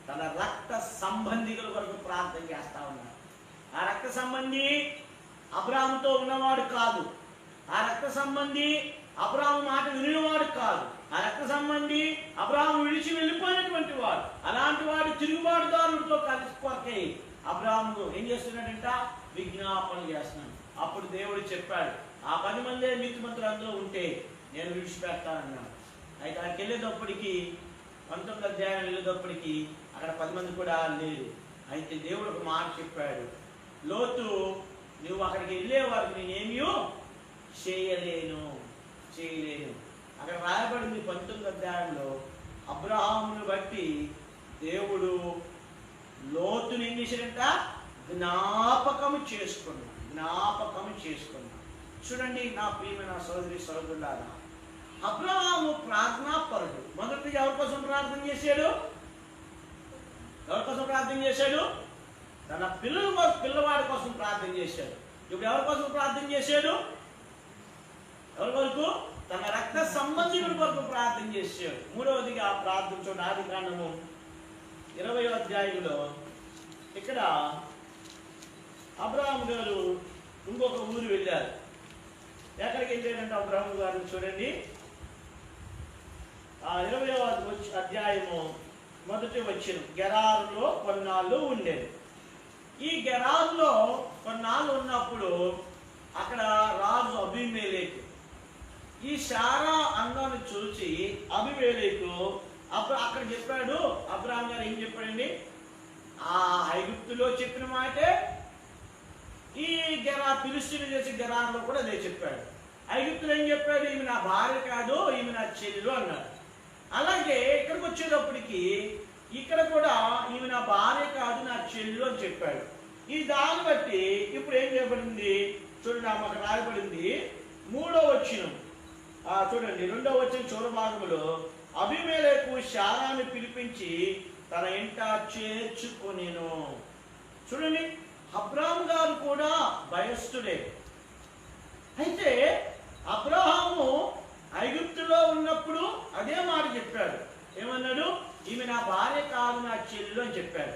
తన రక్త సంబంధికుల కొరకు ప్రార్థన చేస్తా ఉన్నాడు. ఆ రక్త సంబంధి అబ్రహాముతో ఉన్నవాడు కాదు, ఆ రక్త సంబంధి అబ్రహాము మాట వినినవాడు కాదు, ఆ రక్త సంబంధి అబ్రహాము విడిచి వెళ్ళిపోయినటువంటి వాడు. అలాంటి వాడు తిరుగుబాటుదారుడితో కలిసి కొరకై అబ్రహాము ఏం చేస్తున్నాడంట? విజ్ఞాపన చేస్తున్నాడు. అప్పుడు దేవుడు చెప్పాడు, ఆ 10 మందే నీతిమంతులు అందులో ఉంటే నేను విడిచిపెడతానన్నాడు. అయితే అక్కడికి వెళ్ళేటప్పటికి 19వ అధ్యాయం వెళ్ళేటప్పటికి అక్కడ 10 మంది కూడా లేరు. అయితే దేవుడు ఒక మాట చెప్పాడు, లోతు నువ్వు అక్కడికి వెళ్ళే వారికి నేనేమీ చేయలేను. అక్కడ రాయబడింది 19వ అధ్యాయంలో అబ్రహామును బట్టి దేవుడు లోతుని ఏం చేశాడంట? జ్ఞాపకము చేసుకున్నాడు. చూడండి నా ప్రియమైన సోదరి సోదరులారా, అబ్రహాము ప్రార్థనాపరుడు. మొదటిగా ఎవరి కోసం ప్రార్థన చేశాడు? ఎవరి కోసం ప్రార్థన చేశాడు? తన పిల్లవాడి కోసం ప్రార్థన చేశాడు. ఇప్పుడు ఎవరి కోసం ప్రార్థన చేశాడు? ఎవరి కొరకు? తన రక్త సంబంధికుడి కొరకు ప్రార్థన చేశాడు. మూడవదిగా ప్రార్థన చూడండి, ఆదికాండము 20వ అధ్యాయంలో ఇక్కడ అబ్రహాము గారు ఇంకొక ఊరు వెళ్ళారు. ఎక్కడికి వెళ్ళారంటే అబ్రహాము గారు చూడండి, ఆ 20వ అధ్యాయము మొదటి వచనం, గెరారులో కొన్నాళ్ళు ఉండేది. ఈ గెరారులో కొన్నాళ్ళు ఉన్నప్పుడు అక్కడ రాజు అబీమెలెకు ఈ శారా అందాన్ని చూసి అబీమెలెకు అక్కడ చెప్పాడు. అబ్రహాం గారు ఏం చెప్పాడండి? ఆ ఐగుప్తులో చెప్పిన మాటే ఈ ఫిలిష్తీయులు చేసే గెరారులో కూడా అదే చెప్పాడు. ఐగుప్తులు ఏం చెప్పాడు? ఈమె నా భార్య కాదు, ఈమె నా చెల్లెలు అన్నాడు. అలాగే ఇక్కడికి వచ్చేటప్పటికి ఇక్కడ కూడా ఈమె నా భార్య కాదు, నా చెల్లెలు అని చెప్పాడు. ఈ దాన్ని బట్టి ఇప్పుడు ఏం చేయబడింది చూడండి, మాకు రాయబడింది 3వ వచనం చూడండి, 2వ వచనం చివరి భాగంలో, అబీమెలెకు శారాను పిలిపించి తన ఇంట చేర్చుకొనెను. చూడండి, అబ్రహాము గారు కూడా భయస్థుడే. అయితే అబ్రహాము ఐగుప్తులో ఉన్నప్పుడు అదే మాట చెప్పాడు. ఏమన్నాడు? ఈమె నా భార్య కాదు, నా చెల్లెలు అని చెప్పాడు.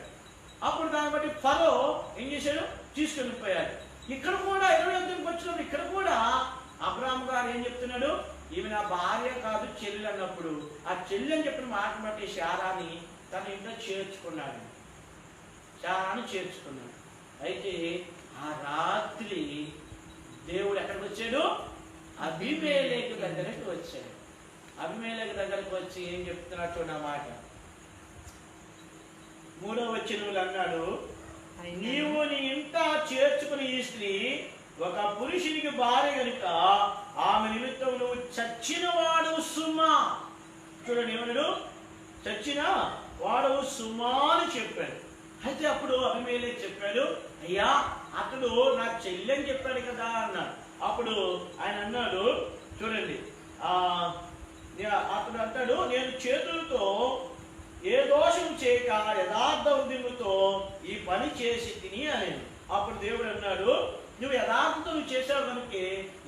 అప్పుడు దాన్ని బట్టి ఫరో ఏం చేశాడు? తీసుకొని పోయాడు. ఇక్కడ కూడా 28కి వచ్చినప్పుడు ఇక్కడ కూడా అబ్రహాము గారు ఏం చెప్తున్నాడు? ఈమె నా భార్య కాదు, చెల్లెలు అన్నప్పుడు ఆ చెల్లి అని చెప్పిన మాట బట్టి శారాని తన ఇంట్లో చేర్చుకున్నాడు. శారాన్ని చేర్చుకున్నాడు. అయితే ఆ రాత్రి దేవుడు ఎక్కడికి వచ్చాడు? అబీమెలెకు దగ్గరికి వచ్చాడు. అబీమెలెకు దగ్గరికి వచ్చి ఏం చెప్తున్నాడు చూడండి, ఆ మాట 3వ వచనంలో అన్నాడు, నీవు నీ ఇంట చేర్చుకుని ఈ స్త్రీ ఒక పురుషునికి భార్య కనుక ఆమె నిమిత్తం నువ్వు చచ్చిన వాడు సుమా. చూడండి, ఏమన్నాడు? చచ్చిన వాడు సుమా అని చెప్పాడు. అయితే అప్పుడు అబీమెలెకు చెప్పాడు, అయ్యా అతడు నా చెల్లి అని చెప్పాడు కదా అన్నాడు. అప్పుడు ఆయన అన్నాడు, చూడండి, అతడు అంటాడు, నేను చేతులతో ఏ దోషం చేయక యథార్థ ఉద్యమంతో ఈ పని చేసి తిని అని. అప్పుడు దేవుడు అన్నాడు, నువ్వు యథార్థంతో నువ్వు చేసావు కనుక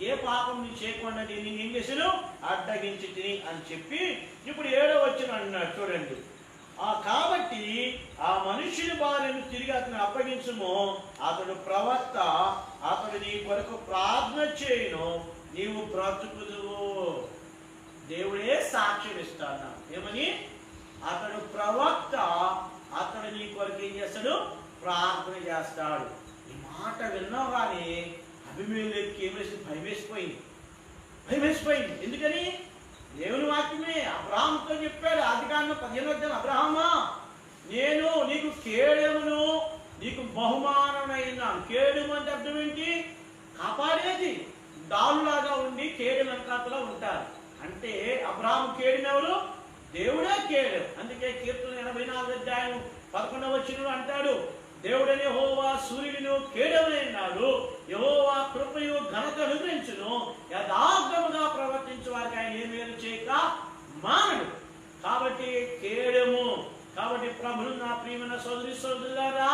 ఏ పాపం నువ్వు చేయకుండా నేను ఏం చేశాను? అడ్డగించి తిని అని చెప్పి ఇప్పుడు 7వ వచనం అన్నాడు. చూడండి, కాబట్టి ఆ మనుష్యుని భార్యను తిరిగి అతను అప్పగించుము, అతడు ప్రవక్త, అతడు నీ కొరకు ప్రార్థన చేయును, నీవు బ్రతుకుదువు. దేవుడే సాక్ష్యం ఇస్తాడు. ఏమని? అతడు ప్రవక్త, అతడు నీ కొరకు ఏం చేస్తాడు? ప్రార్థన చేస్తాడు. ఈ మాట విన్నావు కానీ అబీమెలెకు ఏమేసి భయమేసిపోయింది. ఎందుకని? దేవుని వాక్యమే అబ్రహాముతో చెప్పాడు. ఆదికాండం 15వ అధ్యాయం, అబ్రహామా నేను నీకు కేడెమును, నీకు బహుమానమైనాను. కేడెము అంటే అర్థం ఏంటి? కాపాడేది. డాలులాగా ఉండి కేడెం వెనకాతలో ఉంటారు. అంటే అబ్రహాము కేడినెవరు? దేవుడే కేడు. అందుకే కీర్తన 84వ అధ్యాయం 11వ వచనంలో అంటాడు, దేవుడని యెహోవా సూర్యుడును కేడెమన్నాడు, యెహోవా కృపయు ఘనత అనుగ్రహించును, యథార్థముగా ప్రవర్తించు వారికి ఆయన ఏ మేలు చేయక మానడు. కాబట్టి కేడెము. కాబట్టి ప్రభువు నా ప్రియమైన సోదరి సోదరులారా,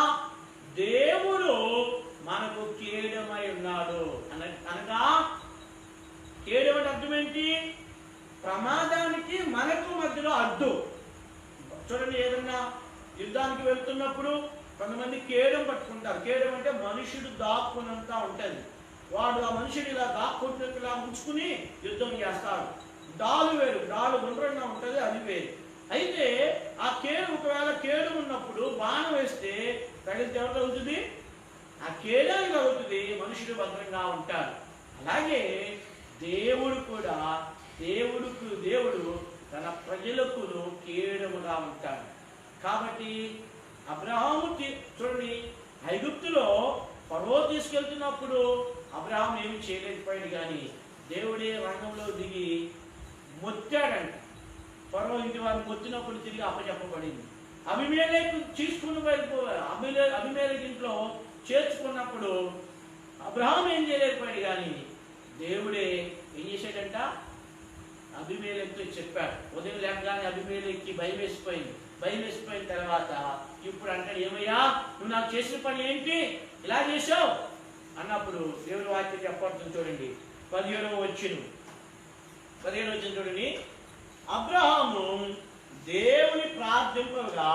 దేవుడు మనకు కేడెమై ఉన్నాడు. అనగా కేడెం అంటే అర్థం ఏంటి? ప్రమాదానికి మనకు మధ్యలో అడ్డు. చూడండి, ఏదన్నా యుద్ధానికి వెళ్తున్నప్పుడు కొంతమంది కేడెం పట్టుకుంటారు. కేడెం అంటే మనుషుడు దాక్కునంతా ఉంటుంది. వాడు ఆ మనుషుడు ఇలా దాక్కుంటున్నట్టు ఇలా ఉంచుకుని యుద్ధం చేస్తాడు. డాలు వేరు, డాలు గుండ్రంగా ఉంటుంది, అది వేరు. అయితే ఆ కేడు, ఒకవేళ కేడు ఉన్నప్పుడు బాణం వేస్తే తగిలితే ఎవరు అవుతుంది? ఆ కేడానికి అవుతుంది, మనుషుడు భద్రంగా ఉంటాడు. అలాగే దేవుడు కూడా దేవుడు తన ప్రజలకు కేడముగా ఉంటాడు. కాబట్టి అబ్రహాము చూడండి, ఐగుప్తులో ఫరో తీసుకెళ్తున్నప్పుడు అబ్రహాం ఏమి చేయలేకపోయాడు, కానీ దేవుడే రంగంలో దిగి మొత్తాడంట. ఫరో ఇంటి వారు మొత్తినప్పుడు తిరిగి అప్పచెప్పబడింది. అబీమెలెకు తీసుకుని వెళ్ళిపోయారు. అబీమెలెకు ఇంట్లో చేర్చుకున్నప్పుడు అబ్రహాం ఏం చేయలేకపోయాడు, కానీ దేవుడే ఏం చేశాడంట, అబీమెలెకుతో చెప్పాడు. ఉదయం లేకగానే అబీమెలెక్కి భయం వేసిపోయిన తర్వాత ఇప్పుడు అంటాడు, ఏమయ్యా నువ్వు నాకు చేసిన పని ఏంటి, ఇలా చేశావు అన్నప్పుడు దేవుని వాక్యం చెప్పబడుతుంది చూడండి. 15వ వచనం చూడండి. అబ్రహాము దేవుని ప్రార్థింపగా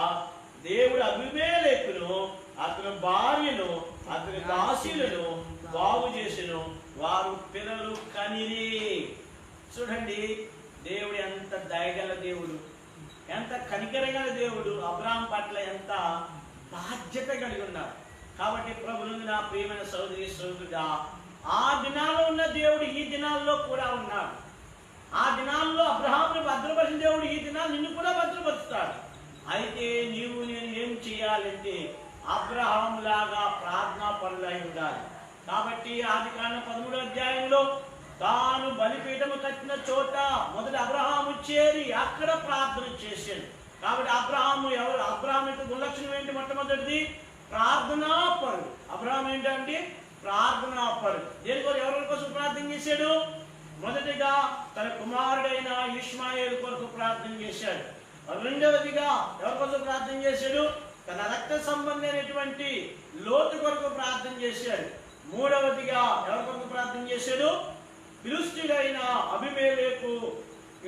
దేవుడు అబీమెలెకును అతని భార్యను అతని దాసీలను బాగు చేసెను, వారు పిల్లలు కనిరి. చూడండి, దేవుడు ఎంత దయగల దేవుడు, ఎంత కనికరగల దేవుడు, అబ్రహాం పట్ల ఎంత బాధ్యత కలిగి ఉన్నారు. కాబట్టి ప్రభువునందు నా ప్రియమైన సోదరి సోదరుడా, ఆ దినాల్లో ఉన్న దేవుడు ఈ దినాల్లో కూడా ఉన్నాడు. ఆ దినాల్లో అబ్రహామును భద్రపరిచిన దేవుడు ఈ దినాలు నిన్ను కూడా భద్రపరుస్తాడు. అయితే నీవు నేను ఏం చేయాలంటే అబ్రహాం లాగా ప్రార్థనా పరులై ఉండాలి. కాబట్టి ఆదికాండం 13వ అధ్యాయంలో తాను బలిపీఠము కట్టిన చోట మొదట అబ్రహాము చేరి అక్కడ ప్రార్థన చేశాడు. కాబట్టి అబ్రహాము యొక్క గుణలక్షణం ఏంటి? మొట్టమొదటిది ప్రార్థనాపరుడు. అబ్రహాం ఏంటంటే ప్రార్థనాపరుడు. దేని కొరకు, ఎవరి కోసం ప్రార్థన చేశాడు? మొదటిగా తన కుమారుడైన ఇష్మాయేలు కొరకు ప్రార్థన చేశాడు. రెండవదిగా ఎవరి కోసం ప్రార్థన చేశాడు? తన రక్త సంబంధమైనటువంటి లోతు కొరకు ప్రార్థన చేశాడు. మూడవదిగా ఎవరి కొరకు ప్రార్థన చేశాడు? ఫిలిష్తీయుడైన అబీమెలెకు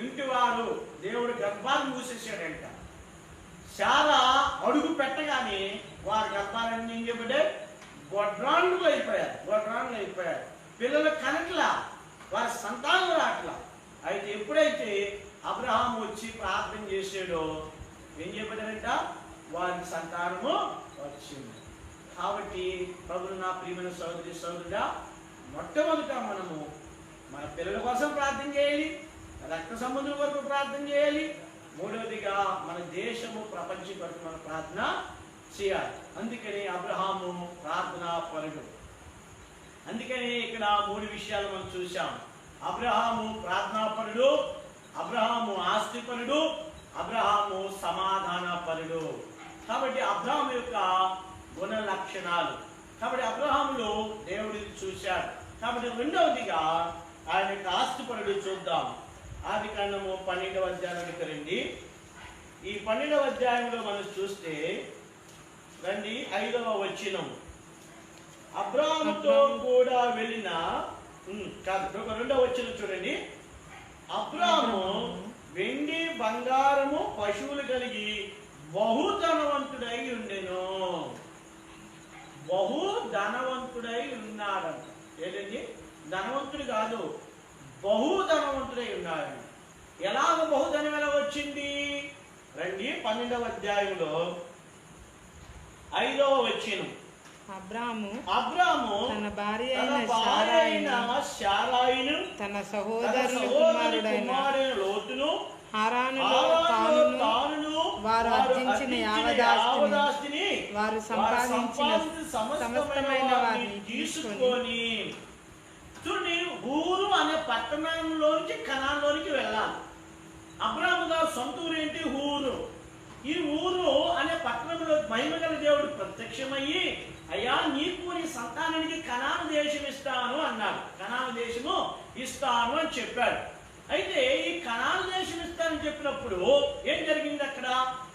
ఇంటి వారు దేవుడు గర్భాన్ని మూసేశాడంట. శారా అడుగు పెట్టగానే వారి గర్భాలన్నీ ఏం చెప్పాడు? గొడ్రాండ్లు అయిపోయారు. పిల్లలు కనట్లా, వారి సంతానం రాట్లా. అయితే ఎప్పుడైతే అబ్రహాం వచ్చి ప్రార్థన చేశాడో ఏం చెప్పాడంట? వారి సంతానము వచ్చింది. కాబట్టి ప్రభువు నా ప్రియమైన సోదరి సోదరుడా, మొట్టమొదట మనము మన పిల్లల కోసం ప్రార్థన చేయాలి, రక్త సంబంధుల కొరకు ప్రార్థన చేయాలి. మూడవదిగా మన దేశము ప్రపంచం కొరకు మన ప్రార్థన చేయాలి. అందుకని అబ్రహాము ప్రార్థనా పరుడు. అందుకని ఇక్కడ 3 విషయాలు మనం చూసాం. అబ్రహాము ప్రార్థనాపరుడు, అబ్రహాము ఆస్తిపరుడు, అబ్రహాము సమాధాన పరుడు. కాబట్టి అబ్రహాము యొక్క గుణ లక్షణాలు. కాబట్టి అబ్రహాములో దేవుడిని చూశాడు. కాబట్టి రెండవదిగా ఆయన యొక్క ఆస్తిపరుడు చూద్దాం. ఆదికాండము 12వ అధ్యాయానికి రండి. ఈ 12వ అధ్యాయంలో మనం చూస్తే రండి, 5వ వచనం. అబ్రహాముతో కూడా వెళ్ళిన రెండవ వచనం చూడండి. అబ్రహాము వెండి బంగారము పశువులు కలిగి బహుధనవంతుడై ఉండెను. బహుధనవంతుడై ఉన్నాడంట. ఏంటండి? ధనవంతుడు కాదు, బహుధనవంతుడై ఉన్నాడు. ఎలాగ బహుధనం ఎలా వచ్చింది? రండి, 12వ అధ్యాయంలో 5వ వచనం. అబ్రాము తన భార్య అయిన శారాయిను తన సహోదరుని కుమారుడైన లోతును హారానులో తానును వారు ఆర్జించిన యావదాస్తిని వారు సంపాదించిన సమస్తమైన వారిని తీసుకొని. చూడండి, ఊరు అనే పట్టణంలోంచి కనాన్లోనికి వెళ్ళాలి. అబ్రాము గారు సొంత ఊరు ఏంటి? ఊరు. ఈ ఊరు అనే పట్టణంలో మహిమగల దేవుడు ప్రత్యక్షమయ్యి, అయ్యా నీకు నీ సంతానానికి కనాను దేశం ఇస్తాను అన్నాడు. కనాను దేశము ఇస్తాను అని చెప్పాడు. అయితే ఈ కనాను దేశం ఇస్తానని చెప్పినప్పుడు ఏం జరిగింది? అక్కడ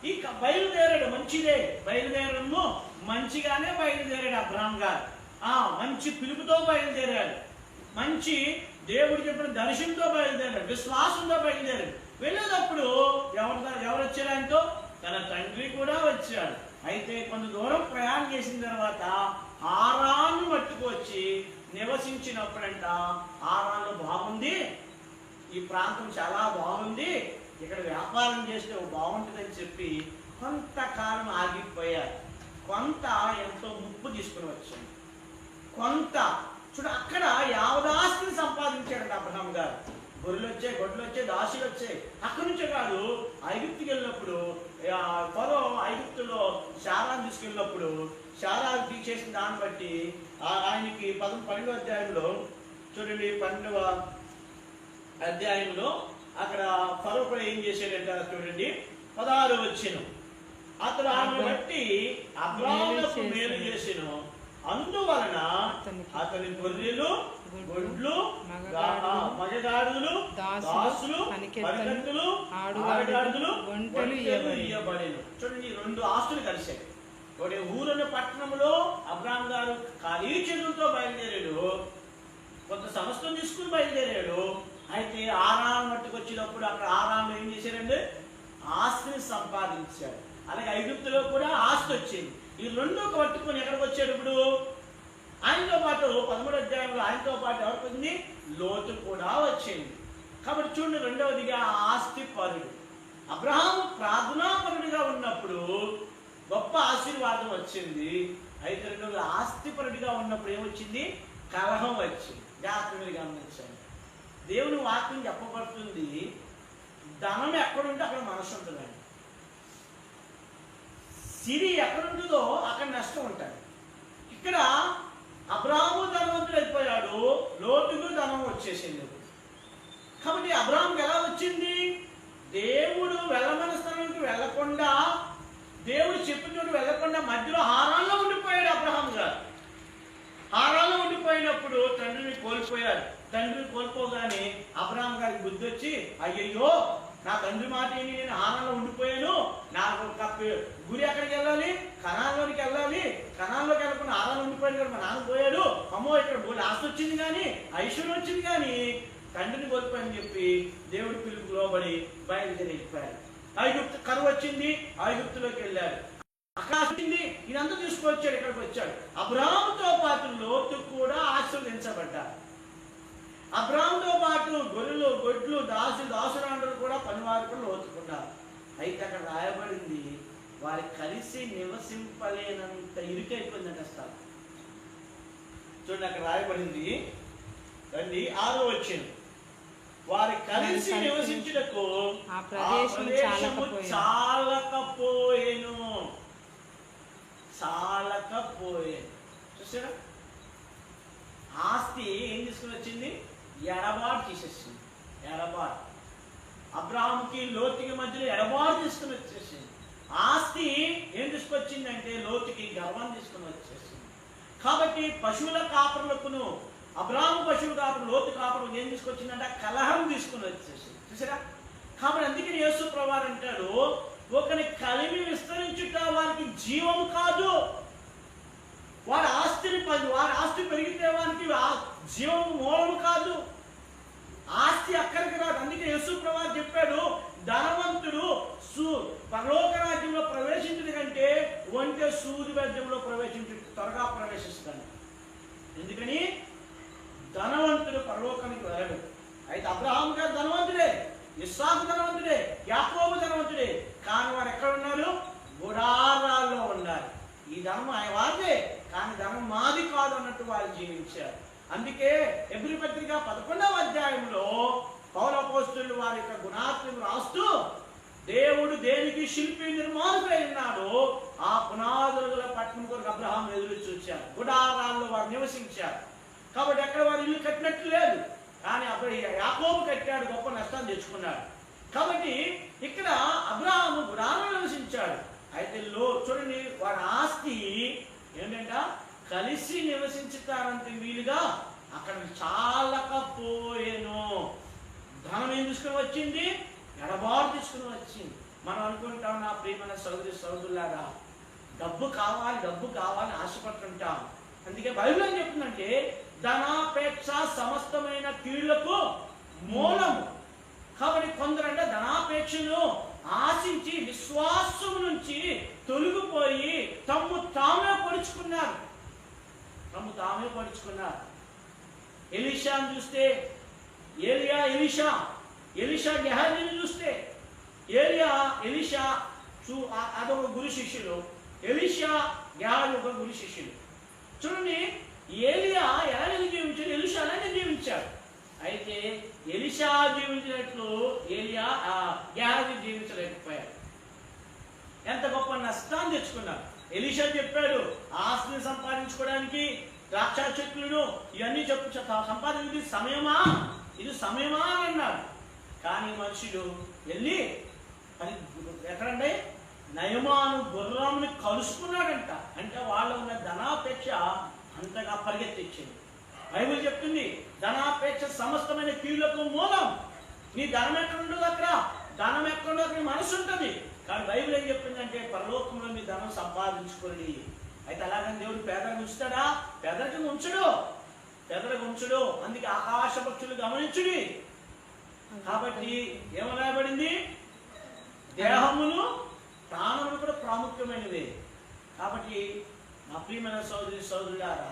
ఈ బయలుదేరాడు. మంచిదే, బయలుదేరము మంచిగానే బయలుదేరాడు అబ్రహాం గారు. మంచి పిలుపుతో బయలుదేరాడు. మంచి దేవుడు చెప్పిన దర్శనంతో బయలుదేరాడు, విశ్వాసంతో బయలుదేరాడు. వెళ్ళేటప్పుడు ఎవరు వచ్చారు ఆయనతో? తన తండ్రి కూడా వచ్చాడు. అయితే కొంత దూరం ప్రయాణం చేసిన తర్వాత హారాను మట్టుకు వచ్చి నివసించినప్పుడంట, హారాన్లో బాగుంది, ఈ ప్రాంతం చాలా బాగుంది, ఇక్కడ వ్యాపారం చేస్తే బాగుంటుందని చెప్పి కొంతకాలం ఆగిపోయారు. కొంత ఎంతో ముప్పు తీసుకుని వచ్చింది. కొంత చూడ అక్కడ యావదాస్తిని సంపాదించాడంట అబ్రహాం గారు. గొర్రెలు వచ్చాయి, గొడ్లు వచ్చాయి, దాసులు వచ్చాయి. అక్కడి నుంచే కాదు, ఐగుప్తుకి వెళ్ళినప్పుడు ఫరో ఐగుప్తులో శారాను తీసుకెళ్ళినప్పుడు శారాను తీసేసిన దాన్ని బట్టి ఆయనకి 12వ అధ్యాయంలో చూడండి, 12వ అధ్యాయంలో అక్కడ ఫరో కూడా ఏం చేశాడంట చూడండి, 16వ వచనం. అతడు ఆమె బట్టి అబ్రాహామునకు మేలు చేసెను, అందువలన అతని గొర్రెలు, గొడ్లు, మగగాడులు, దాసులు, పనికత్తెలు, ఆడగాడులు, ఒంటెలు ఇయ్యబడెను. చూడండి, రెండు ఆస్తులు కలిశాయి. ఒకటి ఊరన్న పట్టణంలో అబ్రాహాం గారు ఖాళీ చేతులతో బయలుదేరాడు, కొంత సమస్తం తీసుకుని బయలుదేరాడు. అయితే ఆరాం మట్టుకు వచ్చినప్పుడు అక్కడ ఆరాంలో ఏం చేశారండి? ఆస్తిని సంపాదించాడు. అలాగే ఐగుప్తులో కూడా ఆస్తి వచ్చింది. ఈ రెండు పట్టుకొని ఎక్కడికి వచ్చాడు? ఇప్పుడు ఆయనతో పాటు 13వ అధ్యాయంలో ఆయనతో పాటు ఎవరికి వచ్చింది? లోతు కూడా వచ్చింది. కాబట్టి చూడండి, రెండవదిగా ఆస్తి పరుడు. అబ్రహాము ప్రార్థనా పరుడిగా ఉన్నప్పుడు గొప్ప ఆశీర్వాదం వచ్చింది. అయితే రెండవది ఆస్తి పరుడిగా ఉన్నప్పుడు ఏమొచ్చింది? కలహం వచ్చింది. జాగ్రత్త మీరు గమనించండి. దేవుని వాక్యం చెప్పబడుతుంది, ధనం ఎక్కడుంటే అక్కడ మనసు ఉంటుందండి. సిరి ఎక్కడుంటుందో అక్కడ నష్టం ఉంటుంది. ఇక్కడ అబ్రాహాము ధనవంతుడు అయిపోయాడు, లోతుకు ధనం వచ్చేసింది. కాబట్టి అబ్రాహాంకి ఎలా వచ్చింది? దేవుడు వెళ్ళమని స్థానానికి వెళ్లకుండా, దేవుడు చెప్పిన చోటు వెళ్లకుండా మధ్యలో హారాల్లో ఉండిపోయాడు అబ్రహాం గారు. హారాల్లో ఉండిపోయినప్పుడు తండ్రిని కోల్పోయాడు. తండ్రిని కోల్పోగానే అబ్రహాం గారికి బుద్ధి వచ్చి, అయ్యయ్యో నా తండ్రి మాట ఏంటి, నేను హారాల్లో ఉండిపోయాను, నాకు గురి ఎక్కడికి వెళ్ళాలి? కణాల్లోనికి వెళ్ళాలి. కణాల్లోకి వెళ్ళకుండా హారాల్లో ఉండిపోయాడు కదా, మా నాన్న పోయాడు, అమ్మో ఇక్కడ బోలి ఆస్తి వచ్చింది కానీ ఐశ్వర్యం వచ్చింది కానీ తండ్రిని కోల్పోయని చెప్పి దేవుడి పిలుపు లోబడి బయలుదేరిపోయాడు. ఐగుప్తు కరువు వచ్చింది, ఐగుప్తులోకి వెళ్ళాడు. అక్కడ వచ్చింది, ఇదంతా తీసుకొచ్చాడు, ఇక్కడికి వచ్చాడు. అబ్రాహాముతో పాటు లోతు కూడా ఆశీర్వదించబడ్డారు. అబ్రాహాముతో పాటు గొర్రెలు, గొడ్లు, దాసురాండ్రులు కూడా పనివారు కూడా లోతుకున్నారు. అయితే అక్కడ రాయబడింది, వారి కలిసి నివసింపలేనంత ఇరుకైపోయిందంట స్థలం. చూడండి, అక్కడ రాయబడింది రండి 6వ వచనం, వారి కలిసి నివసించుటకు ఆ ప్రదేశము చాలకపోయేను. చూసారా, ఆస్తి ఏం తీసుకుని వచ్చింది? ఎడబాటు తీసేసింది. ఎడబాటు అబ్రాహాముకి లోతుకి మధ్యలో ఎడబాటు తీసుకుని వచ్చేసింది. ఆస్తి ఏం తీసుకొచ్చిందంటే లోతుకి గర్వం తీసుకుని వచ్చేసింది. కాబట్టి పశువుల కాపరులకును, అబ్రాహాము పశువుల కాపరు, లోతు కాపరు ఏం తీసుకొచ్చిందంటే కలహం తీసుకుని వచ్చేసింది. చూసారా, కాబట్టి అందుకని యేసు ప్రభువారు అంటాడు, ఒకని కలిమి విస్తరించుట వారికి జీవం కాదు. వారి ఆస్తి పెరిగితే వారికి జీవం మూలము కాదు. ఆస్తి అక్కడికి రాదు. అందుకే యేసు ప్రభువారు చెప్పాడు, ధనవంతుడు పరలోక రాజ్యంలో ప్రవేశించడం కంటే ఒంటె సూది రాజ్యంలో త్వరగా ప్రవేశిస్తాడు. ఎందుకని? ధనవంతుడు పరలోకానికి వెళ్ళడు. అయితే అబ్రహాము గారు ధనవంతుడే, ఇస్సాకు ధనవంతుడే, యాకోబు ధనవంతుడే, కానీ వారు ఎక్కడ ఉన్నారు? గుడారాల్లో ఉన్నారు. ఈ ధనం వారిదే, కానీ ధనం మాది కాదు అన్నట్టు వారు జీవించారు. అందుకే హెబ్రీ పత్రిక 11వ అధ్యాయంలో పౌలు అపోస్తలుడు వారి యొక్క గుణాత్మను రాస్తూ, దేవుడు దేనికి శిల్పి నిర్మాణుడై ఉన్నాడో ఆ పునాదుల పట్టణం కొరకు అబ్రహాము ఎదురు చూశారు. గుడారాల్లో వారు నివసించారు. కాబట్టి ఎక్కడ వారు ఇల్లు కట్టినట్లు లేదు, కానీ యాకోబు కట్టాడు, గొప్ప నష్టాన్ని తెచ్చుకున్నాడు. కాబట్టి ఇక్కడ అబ్రహాము గుడారంలో నివసించాడు. అయితే చూడండి, వారి ఆస్తి ఏంటంటే కలిసి నివసించుతారంటే వీలుగా అక్కడ చాలకపోయేను. ధనం ఏం తీసుకుని వచ్చింది? ఎడబాటు తీసుకుని వచ్చింది. మనం అనుకుంటాం, నా ప్రియమైన సోదరులారా, డబ్బు కావాలి ఆశపడుతుంటాం. అందుకే బైబిల్ ఏం చెప్తుందంటే, ధనాపేక్ష సమస్తమైన కీళ్లకు మూలము. కాబట్టి కొందరంటే ధనాపేక్షను ఆశించి విశ్వాసము నుంచి తొలగిపోయి తమ్ము తామే పడుచుకున్నారు. ఎలీషాను చూస్తే ఎలీషా గెహాజీని చూస్తే ఎలీషా అదొక గురు శిష్యులు, ఎలీషా గెహాజీ ఒక గురు శిష్యులు. చూడండి, ఏలియా ఎలాగని జీవించాడు, ఎలీషా అలాగే జీవించాడు. అయితే ఎలీషా జీవించినట్లు గెహాజీ జీవించలేకపోయాడు. ఎంత గొప్ప నష్టాన్ని తెచ్చుకున్నారు. ఎలీషా చెప్పాడు, ఆస్తిని సంపాదించుకోవడానికి ద్రాక్ష చెట్లను ఇవన్నీ సంపాదించి ఇది సమయమా అని అన్నాడు. కానీ మనుషుడు వెళ్ళి ఎక్కడంటే నయమాను గుర్రాముని కలుసుకున్నాడంట. అంటే వాళ్ళు ఉన్న ధనాపేక్ష అంతగా పరిగెత్తించింది. బైబిల్ చెప్తుంది ధనాపేక్ష సమస్తమైన కీళ్లకు మూలం. నీ ధనం ఎక్కడ ఉండదు అక్కడ, ధనం ఎక్కడ ఉండదు అక్కడ మనసు ఉంటుంది. కానీ బైబిల్ ఏం చెప్తుందంటే పరలోకంలో మీ ధనం సంపాదించుకోండి. అయితే అలాగని దేవుడు పేదలకు ఉంచుతాడా? పేదరికి ఉంచడు, పేదలకు ఉంచడు. అందుకే ఆకాశ పక్షులు గమనించుడి. కాబట్టి ఏమని రాయబడింది? దేహమును ప్రాణములు కూడా ప్రాముఖ్యమైనవే. కాబట్టి నా ప్రియమైన సోదరి సోదరులారా,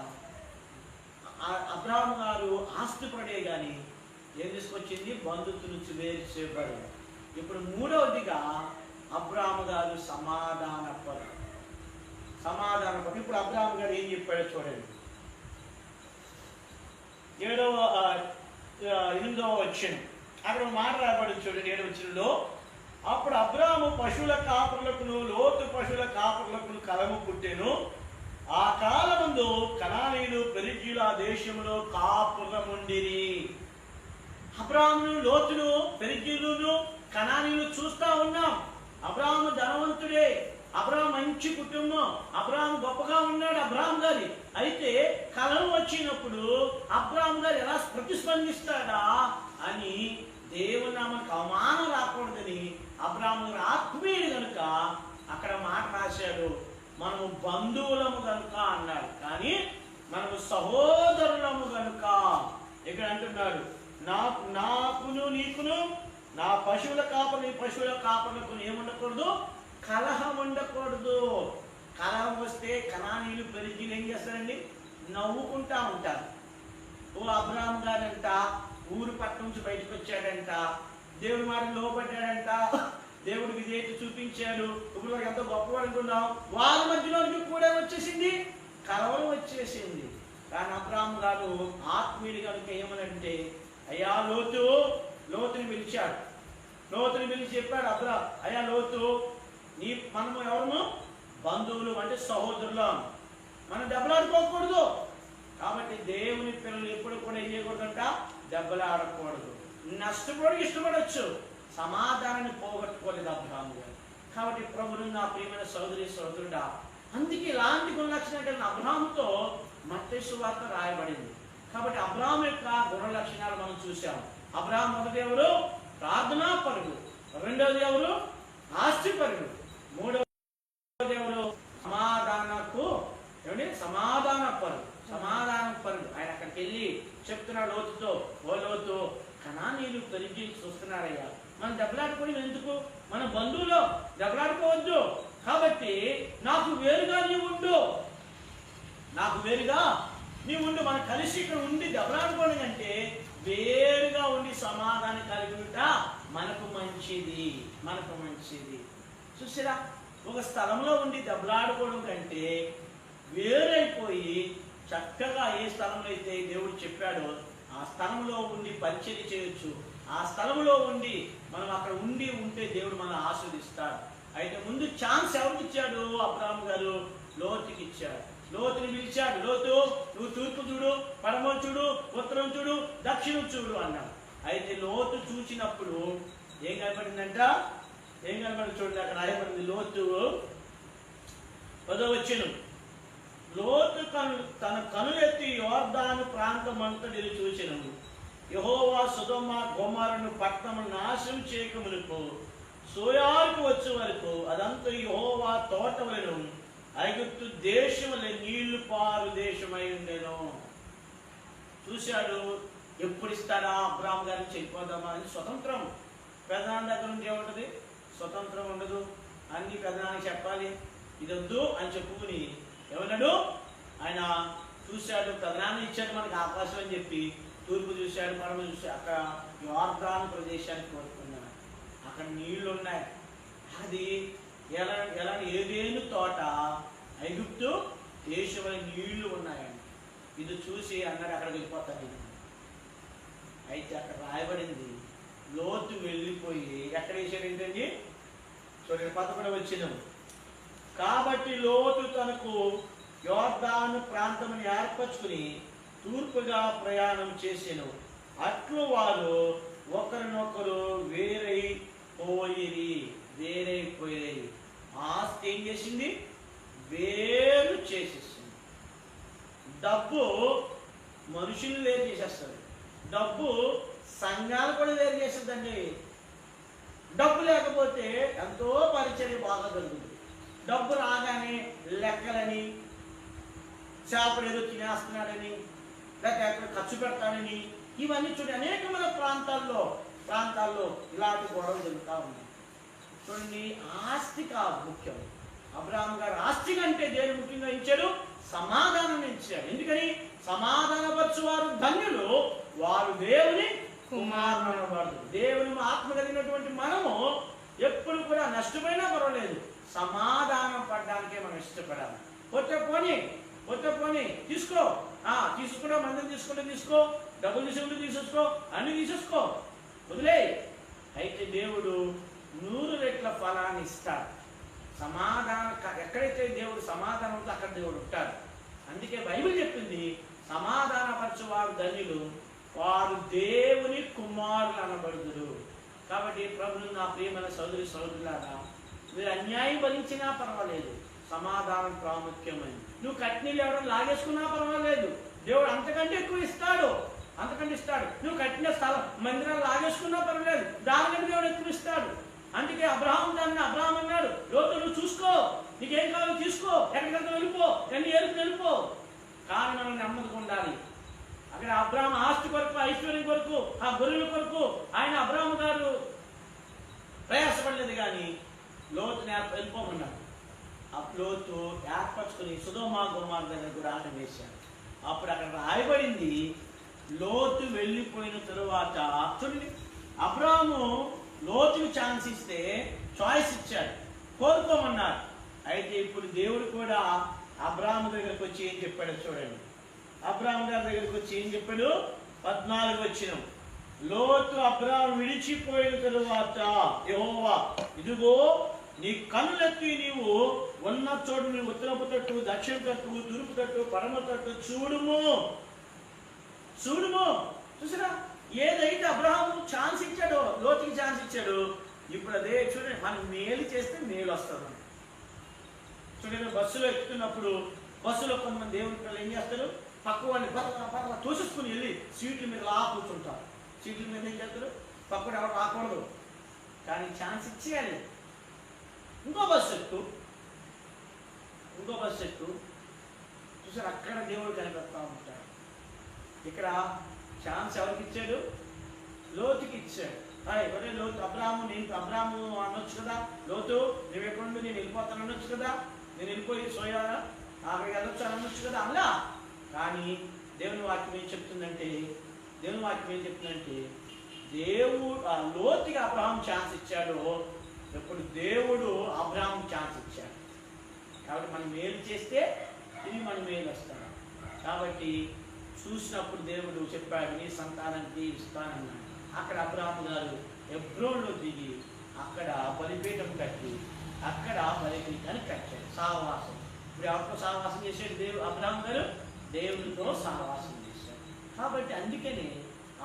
అబ్రాహాము గారు ఆస్తి పడే కానీ ఏం తీసుకొచ్చింది? బంధుత్వ నుంచి వేరు చేయబడి. ఇప్పుడు మూడవదిగా అబ్రాహాము గారు సమాధానపడు. ఇప్పుడు అబ్రాహాము గారు ఏం చెప్పాడో చూడండి. 8వ వచనం అక్కడ మాట రాబడి చూడండి. 7వ వచనంలో అప్పుడు అబ్రాహాము పశువుల కాపరులకును లోతు పశువుల కాపరులకును కలము పుట్టెను. ఆ కాలమందు కనానీయులు పెరిజ్జీయులు ఆ దేశంలో కాపురముండిరి. అబ్రాహామును లోతును పెరిజ్జీయులను కనానీయులు చూస్తా ఉన్నాం. అబ్రాహాము ధనవంతుడే, అబ్రాహాం మంచి కుటుంబం, అబ్రాహాం గొప్పగా ఉన్నాడు అబ్రాహాం గారి. అయితే కలం వచ్చినప్పుడు అబ్రాహాం గారు ఎలా ప్రతిస్పందిస్తాడా అని దేవుని నామానికి అవమానం రాకూడదని అబ్రాహాం గారు ఆత్మీయుడు కనుక అక్కడ మాట రాశాడు, మనము బంధువులము కనుక అన్నాడు. కానీ మనము సహోదరులము కనుక ఇక్కడ అంటున్నాడు, నాకును నీకును నా పశువుల కాపరు నీ పశువుల కాపరులకు ఏముండకూడదు? కలహం ఉండకూడదు. కలహం వస్తే కనానీయులు పెరిజ్జీయులు ఏం చేస్తారండి? నవ్వుకుంటా ఉంటారు. ఓ అబ్రాహాం గారంట ఊరు పట్ల నుంచి బయటకు వచ్చాడంట, దేవుడి మాట లోపడ్డాడంట, దేవుడికి విధేయత చూపించాడు, ఇప్పుడు ఎంత గొప్పవాడు అనుకున్నాం. వాళ్ళ మధ్యలోకి కూడా వచ్చేసింది, కలవరం వచ్చేసింది. కానీ అబ్రాహాం గారు ఆత్మీయుడు కనుక ఏమనంటే, అయ్యా లోతుని పిలిచాడు. లోతుని పిలిచి చెప్పాడు, అయ్యా లోతు, మనము ఎవరము? బంధువులు, అంటే సహోదరులం. మనం దెబ్బలాడుకోకూడదు. కాబట్టి దేవుని పిల్లలు ఎప్పుడు కూడా ఏం చేయకూడదంట? దెబ్బలాడకూడదు. నష్టపోవడానికి ఇష్టపడవచ్చు, సమాధానాన్ని పోగొట్టుకోలేదు అబ్రాహాం గారు. కాబట్టి ప్రభువు నా ప్రియమైన సోదరి సోదరుడా, అందుకే ఇలాంటి గుణలక్షణాలు కలిగిన అబ్రాహాముతో మత్తయి సువార్త రాయబడింది. కాబట్టి అబ్రాహాం యొక్క గుణ లక్షణాలు మనం చూసాం. అబ్రాహాం మొదటి ఎవరు? ప్రార్థనా పరుడు. రెండవది ఎవరు? ఆస్తి పరుడు. మూడవది ఎవరు? సమాధాన పరుడు. ఆయన అక్కడికి వెళ్ళి చెప్తున్నాడు లోతుతో, ఓ లోతు, కనానీయులు పెరిజ్జీయులు చూస్తున్నారయ్యా, మనం దెబ్బలాడుకోవడం ఎందుకు? మన బంధువులు దెబ్బలాడుకోవద్దు. కాబట్టి నాకు వేరుగా నీవు ఉండు, మనం కలిసి ఇక్కడ ఉండి దెబ్బలాడుకోవడం కంటే వేరుగా ఉండి సమాధానం కలిగి ఉంటా మనకు మంచిది. చూసారా, ఒక స్థలంలో ఉండి దెబ్బలాడుకోవడం కంటే వేరైపోయి చక్కగా ఏ స్థలంలో అయితే దేవుడు చెప్పాడో ఆ స్థలంలో ఉండి పరిచర్య చేయొచ్చు. ఆ స్థలంలో ఉండి మనం అక్కడ ఉంటే దేవుడు మనం ఆస్వాదిస్తాడు. అయితే ముందు ఛాన్స్ ఎవరికి ఇచ్చాడు? అబ్రాహాం గారు లోతుకి ఇచ్చాడు. లోతుని పిలిచాడు, లోతు నువ్వు తూర్పు చూడు, పడమర చూడు, ఉత్తరం చూడు, దక్షిణం చూడు అన్నాడు. అయితే లోతు చూసినప్పుడు ఏం కనపడిందంట? చూడండి, అక్కడ రాయబడింది. లోతు 10వ వచనం, లోతు తన కనులెత్తి యోర్దాను ప్రాంతమంతటిని చూచెను. యెహోవా సొదొమ గొమొర్రాను పట్టణమును నాశనం చేయకమునుపు సోయారుకు వచ్చే వరకు అదంతా యెహోవా తోట వలెను, ఐగుప్తు దేశములే నీళ్లు పారు దేశమై ఉండెను. చూశాడు, ఎప్పుడు ఇస్తాడా అబ్రాహాం గారిని చెడిపోదామా అని. స్వతంత్రం ప్రధాని దగ్గర నుంచి ఏముంటది? స్వతంత్రం ఉండదు. అన్ని ప్రధానికి చెప్పాలి, ఇదొద్దు అని చెప్పుకుని ఏమన్నాడు? ఆయన చూశాడు, ప్రధాని ఇచ్చాడు మనకు అవకాశం అని చెప్పి తూర్పు చూశాడు, పడమ చూశాడు. అక్కడ యోర్దాను ప్రదేశానికి కోరుకున్నాడు. అక్కడ నీళ్లు ఉన్నాయి. అది ఎలా ఏదేను తోట, ఐగుప్తు దేశంలో నీళ్లు ఉన్నాయండి. ఇది చూసి అన్నాడు అక్కడికి వెళ్ళిపోతాను. అయితే అక్కడ రాయబడింది, లోతు వెళ్ళిపోయి ఎక్కడ వేసాడు ఏంటండి? చూడండి 11వ వచనం, కాబట్టి లోతు తనకు యోర్దాను ప్రాంతమును ఏర్పరచుకుని తూర్పుగా ప్రయాణం చేసెను. అట్లు వారు ఒకరినొకరు వేరైపోయి ఆస్తి ఏం చేసింది? వేరు చేసేసింది. డబ్బు మనుషుల్ని వేరు చేసేస్తుంది. డబ్బు సంఘాలు కూడా వేరు చేస్తుందండి. డబ్బు లేకపోతే ఎంతో పరిచర్య బాగా జరుగుతుంది. డబ్బు రాగానే లెక్కలని, చేపలు ఏదో తినేస్తున్నాడని, లేక ఎక్కడ ఖర్చు పెడతాడని, ఇవన్నీ చూడండి అనేకమైన ప్రాంతాల్లో ఇలాంటి గొడవలు జరుగుతూ ఉన్నాయి. చూడండి, ఆస్తి కాదు ముఖ్యం. అబ్రహాము గారు ఆస్తి కంటే దేని ముఖ్యంగా ఇచ్చాడు? సమాధానం ఇచ్చాడు. ఎందుకని? సమాధానపరచువారు ధన్యులు, వారు దేవుని కుమారులు అనబడదు. దేవుని ఆత్మ కలిగినటువంటి మనము ఎప్పుడు కూడా నష్టమైనా పర్వాలేదు, సమాధానం పడడానికే మనం ఇష్టపడాలి. కొత్త పోనీ తీసుకుంటా, మందిని తీసుకో, డబ్బులు తీసుకుంటూ తీసేసుకో, అన్ని తీసేసుకో, వదిలే. అయితే దేవుడు 100 రెట్ల ఫలాన్ని ఇస్తాడు. ఎక్కడైతే దేవుడు సమాధానం ఉందో అక్కడ దేవుడు ఉంటాడు. అందుకే బైబిల్ చెప్పింది, సమాధానపరచువారు ధన్యులు, వారు దేవుని కుమారులు అనబడుదురు. కాబట్టి ప్రభులు, నా ప్రియమైన సోదరులారా, మీరు అన్యాయం భరించినా పర్వాలేదు, సమాధానం ప్రాముఖ్యమైనది. నువ్వు కట్నీళ్ళు ఎవరైనా లాగేసుకున్నా పర్వాలేదు, దేవుడు అంతకంటే ఎక్కువ ఇస్తాడు. నువ్వు కట్టిన స్థలం మందిరాలు లాగేసుకున్నా పర్వాలేదు, దానికంటే దేవుడు ఎక్కువ ఇస్తాడు. అందుకే అబ్రహాం అన్నాడు, లోతు నువ్వు చూసుకో, నీకేం కావాలో తీసుకో, ఎక్కడికంతా వెళ్ళిపో, ఎన్ని ఏరుకు వెళ్ళిపో, కానీ మనం నెమ్మదిగా ఉండాలి. అక్కడ అబ్రహాం ఆస్తి కొరకు, ఐశ్వర్యం కొరకు, ఆ గొర్రెల కొరకు ఆయన అబ్రహాం గారు ప్రయాసపడలేదు, కానీ లోతుని వెళ్ళిపోమన్నాడు. ఆ లోతు ఏర్పరచుకుని సుధోమ గోమార్ దగ్గర కూడా ఆట వేశాడు. అప్పుడు అక్కడ రాయబడింది, లోతు వెళ్ళిపోయిన తరువాత చూడండి, అబ్రహాము లోతుకి ఛాన్స్ ఇస్తే చాయిస్ ఇచ్చాడు, కోరుకోమన్నాడు. అయితే ఇప్పుడు దేవుడు కూడా అబ్రహాము దగ్గరకు వచ్చి ఏం చెప్పాడు చూడండి. అబ్రహాము గారి దగ్గరకు వచ్చి ఏం చెప్పాడు? 14 వచనం, లోతు అబ్రహాము విడిచిపోయిన తరువాత యెహోవా, ఇదిగో నీ కన్నులెత్తి నీవు ఉన్న చోటు, నీ ఉత్తరపు తట్టు, దక్షిణ తట్టు, తూర్పు తట్టు, పడమ తట్టు చూడుము. చూసినా, ఏదైతే అబ్రహాము ఛాన్స్ ఇచ్చాడో, లోతుకి ఛాన్స్ ఇచ్చాడు, ఇప్పుడు అదే చూడండి, మనం మేలు చేస్తే మేలు వస్తుంది. చూడండి, బస్సులో ఎక్కుతున్నప్పుడు బస్సులో కొంతమంది దేవుని పిల్లలు ఏం చేస్తారు? పక్క వాళ్ళని పర్వ తోసేసుకుని వెళ్ళి సీట్ల మీద కూర్చుంటారు. సీట్ల మీద ఏం చేస్తారు? పక్కన ఎవరు రాకూడదు, కానీ ఛాన్స్ ఇచ్చేయాలి. ఇంకో బస్సు ఎక్కు చూసారు, అక్కడ దేవుడు కనిపెడతా ఉంటాడు. ఇక్కడ ఛాన్స్ ఎవరికి ఇచ్చాడు? లోతుకి ఇచ్చాడు. ఒరే లోతు, అబ్రాము అనొచ్చు కదా, లోతు నువ్వు ఎక్కడుండి నేను వెళ్ళిపోతాను అనొచ్చు కదా, నేను వెళ్ళిపోయి సోయానా అక్కడికి వెళ్ళొచ్చు అని అనొచ్చు కదా, అలా. కానీ దేవుని వాక్యం ఏం చెప్తుందంటే, దేవుడు ఆ లోతుకి అబ్రహాం ఛాన్స్ ఇచ్చాడు. ఇప్పుడు దేవుడు అబ్రహాం ఛాన్స్ ఇచ్చాడు. కాబట్టి మనం మేలు చేస్తే ఇది మన మేలు వస్తాడు. కాబట్టి చూసినప్పుడు దేవుడు చెప్పాడు, నీ సంతానానికి ఇస్తానన్నాడు. అక్కడ అబ్రహాము గారు హెబ్రోన్లో దిగి అక్కడ బలిపీఠం కట్టి అక్కడ బలిపీఠాన్ని కట్టాడు. సహవాసం. ఇప్పుడు ఎవరితో సహవాసం చేశాడు? అబ్రహాము గారు దేవుడితో సహవాసం చేశాడు. కాబట్టి అందుకనే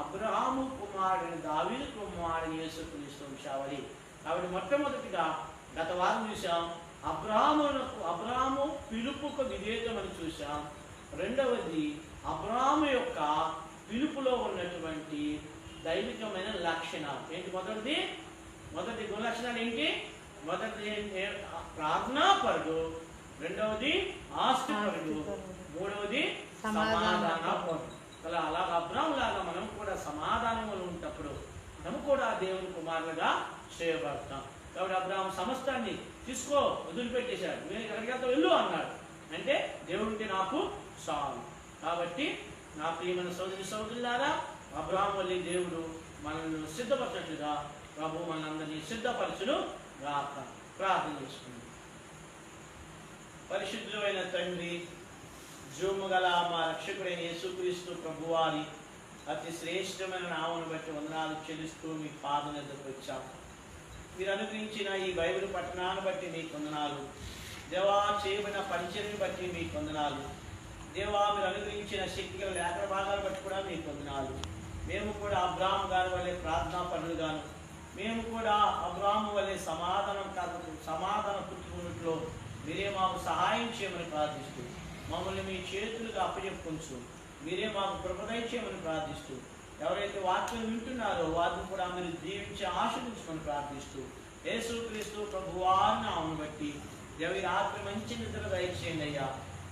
అబ్రహాము కుమారుని దావీదు కుమారుని యేసుక్రీస్తు వంశావళి. కాబట్టి మొట్టమొదటిగా గత వారం చూసాం, అబ్రహాము పిలుపుకు విధేయతమని చూసాం. రెండవది, అబ్రహాము యొక్క పిలుపులో ఉన్నటువంటి దైవికమైన లక్షణాలు ఏంటి? మొదటి గుణలక్షణాలు ఏంటి? మొదటిది ప్రార్థనాపరుడు, రెండవది ఆస్తిపరుడు, మూడవది సమాధానపరుడు. అలా అబ్రహాము లాగా మనం కూడా సమాధానంలో ఉన్నప్పుడు మనం కూడా దేవుని కుమారులుగా చేయబడతాం. కాబట్టి అబ్రహాము సమస్తాన్ని తీసుకో వదిలిపెట్టేశాడు. నేను ఎక్కడికి వెళ్తా వెళ్ళు అన్నాడు. అంటే దేవుడికి నాకు చాలు. కాబట్టి నా ప్రియమైన సోదరులారా, అబ్రహాము వల్లే దేవుడు మనల్ని సిద్ధపరచినట్లుగా ప్రభు మనందరినీ సిద్ధపరచును గాక. ప్రార్థన చేసుకుంది. పరిశుద్ధులైన తండ్రి, జీవము గల మా రక్షకుడైన యేసుక్రీస్తు ప్రభువారి అతి శ్రేష్టమైన నామమును బట్టి వందనాలు చెల్లిస్తూ మీ పాదం ఎదురుకు వచ్చాం. మీరు అనుగ్రహించిన ఈ బైబిల్ పట్టణాన్ని బట్టి మీకు వందనాలు. దేవా, చేయబడిన పరిచర్యను బట్టి మీకు వందనాలు. దేవా, మీరు అనుగ్రహించిన శక్తిగల లేఖన భాగాలు బట్టి కూడా మీకు వందనాలు. మేము కూడా అబ్రహాము గారి వల్లే ప్రార్థనా పనులుగాను, మేము కూడా అబ్రహాము వల్లే సమాధాన పుట్టుకున్నట్లు మీరే మాకు సహాయం చేయమని ప్రార్థిస్తూ మమ్మల్ని మీ చేతులుగా అప్పచెప్పుకొంచు. మీరే మాకు కృప దయచేయమని ప్రార్థిస్తూ, ఎవరైతే వాక్యం వింటున్నారో వారిని కూడా మీరు దీవించి ఆశీర్వదించమని ప్రార్థిస్తూ, యేసుక్రీస్తు ప్రభువారి నామమును బట్టి ఈ రాత్రి మంచి నిద్ర దయచేయండి అయ్యా.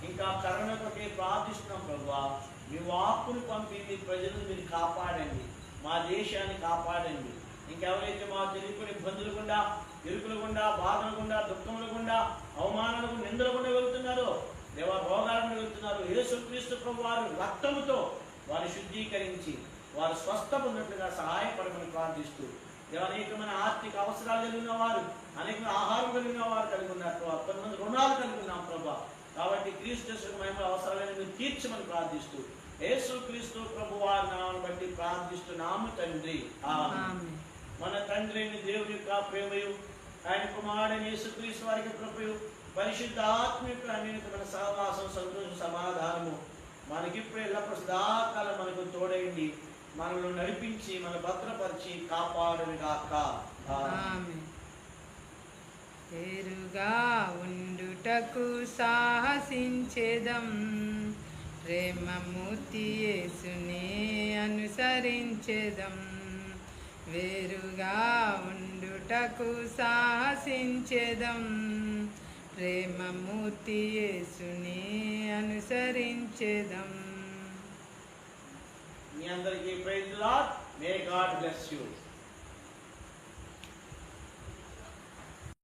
ఇంకా కరుణ కొట్టే ప్రార్థిస్తున్నాం ప్రభువా. మీ వాక్కును పంపి మీ ప్రజలను మీరు కాపాడండి, మా దేశాన్ని కాపాడండి. ఇంకెవరైతే మా తెలియకుని ఇబ్బందులు గుండా, ఇరుకుల గుండా, బాధల గుండా, దుఃఖముల గుండా, అవమానాలకు, నిందల గుండా వెళ్తున్నారో, దేవా రోగాలను వెళ్తున్నారు, యేసుక్రీస్తు ప్రభు వారు రక్తముతో వారు శుద్ధీకరించి వారు స్వస్థ పొందినట్లుగా సహాయపడమని ప్రార్థిస్తూ, అనేకమైన ఆర్థిక అవసరాలు కలిగిన వారు, అనేకమైన ఆహారం కలిగిన వారు కలిగి ఉన్నారు, కొంతమంది రుణాలు కలిగి ఉన్నాం ప్రభా. కాబట్టి క్రీస్తు మహిమ అవసరాలను మీరు తీర్చమని ప్రార్థిస్తూ, యేసుక్రీస్తు ప్రభు వారి నామమును బట్టి ప్రార్థిస్తున్నాము తండ్రి. ఆమేన్. మన తండ్రి అయిన దేవుని యొక్క ప్రేమయు, ఆయన కుమారుడైన యేసుక్రీస్తు వారికి కృపయు, పరిశుద్ధ ఆత్మిక అన్నిటిమైన సహవాసం, సంతోషం, సమాధానము మనకిప్పుడు ఎల్లప్పుడు సదాకాలం మనకు తోడైంది, మనల్ని నడిపించి, మన భద్రపరిచి కాపాడుగాక. ఆమేన్. పేరుగా ఉండుటకు సాహసించేదం, ప్రేమమూర్తి యేసునే అనుసరించేదం. వేరుగా ఉండుటకు సాహసించేదం, ప్రేమమూర్తి యేసునే అనుసరించేదం. మీ అందరికీ praise the Lord. May God bless you.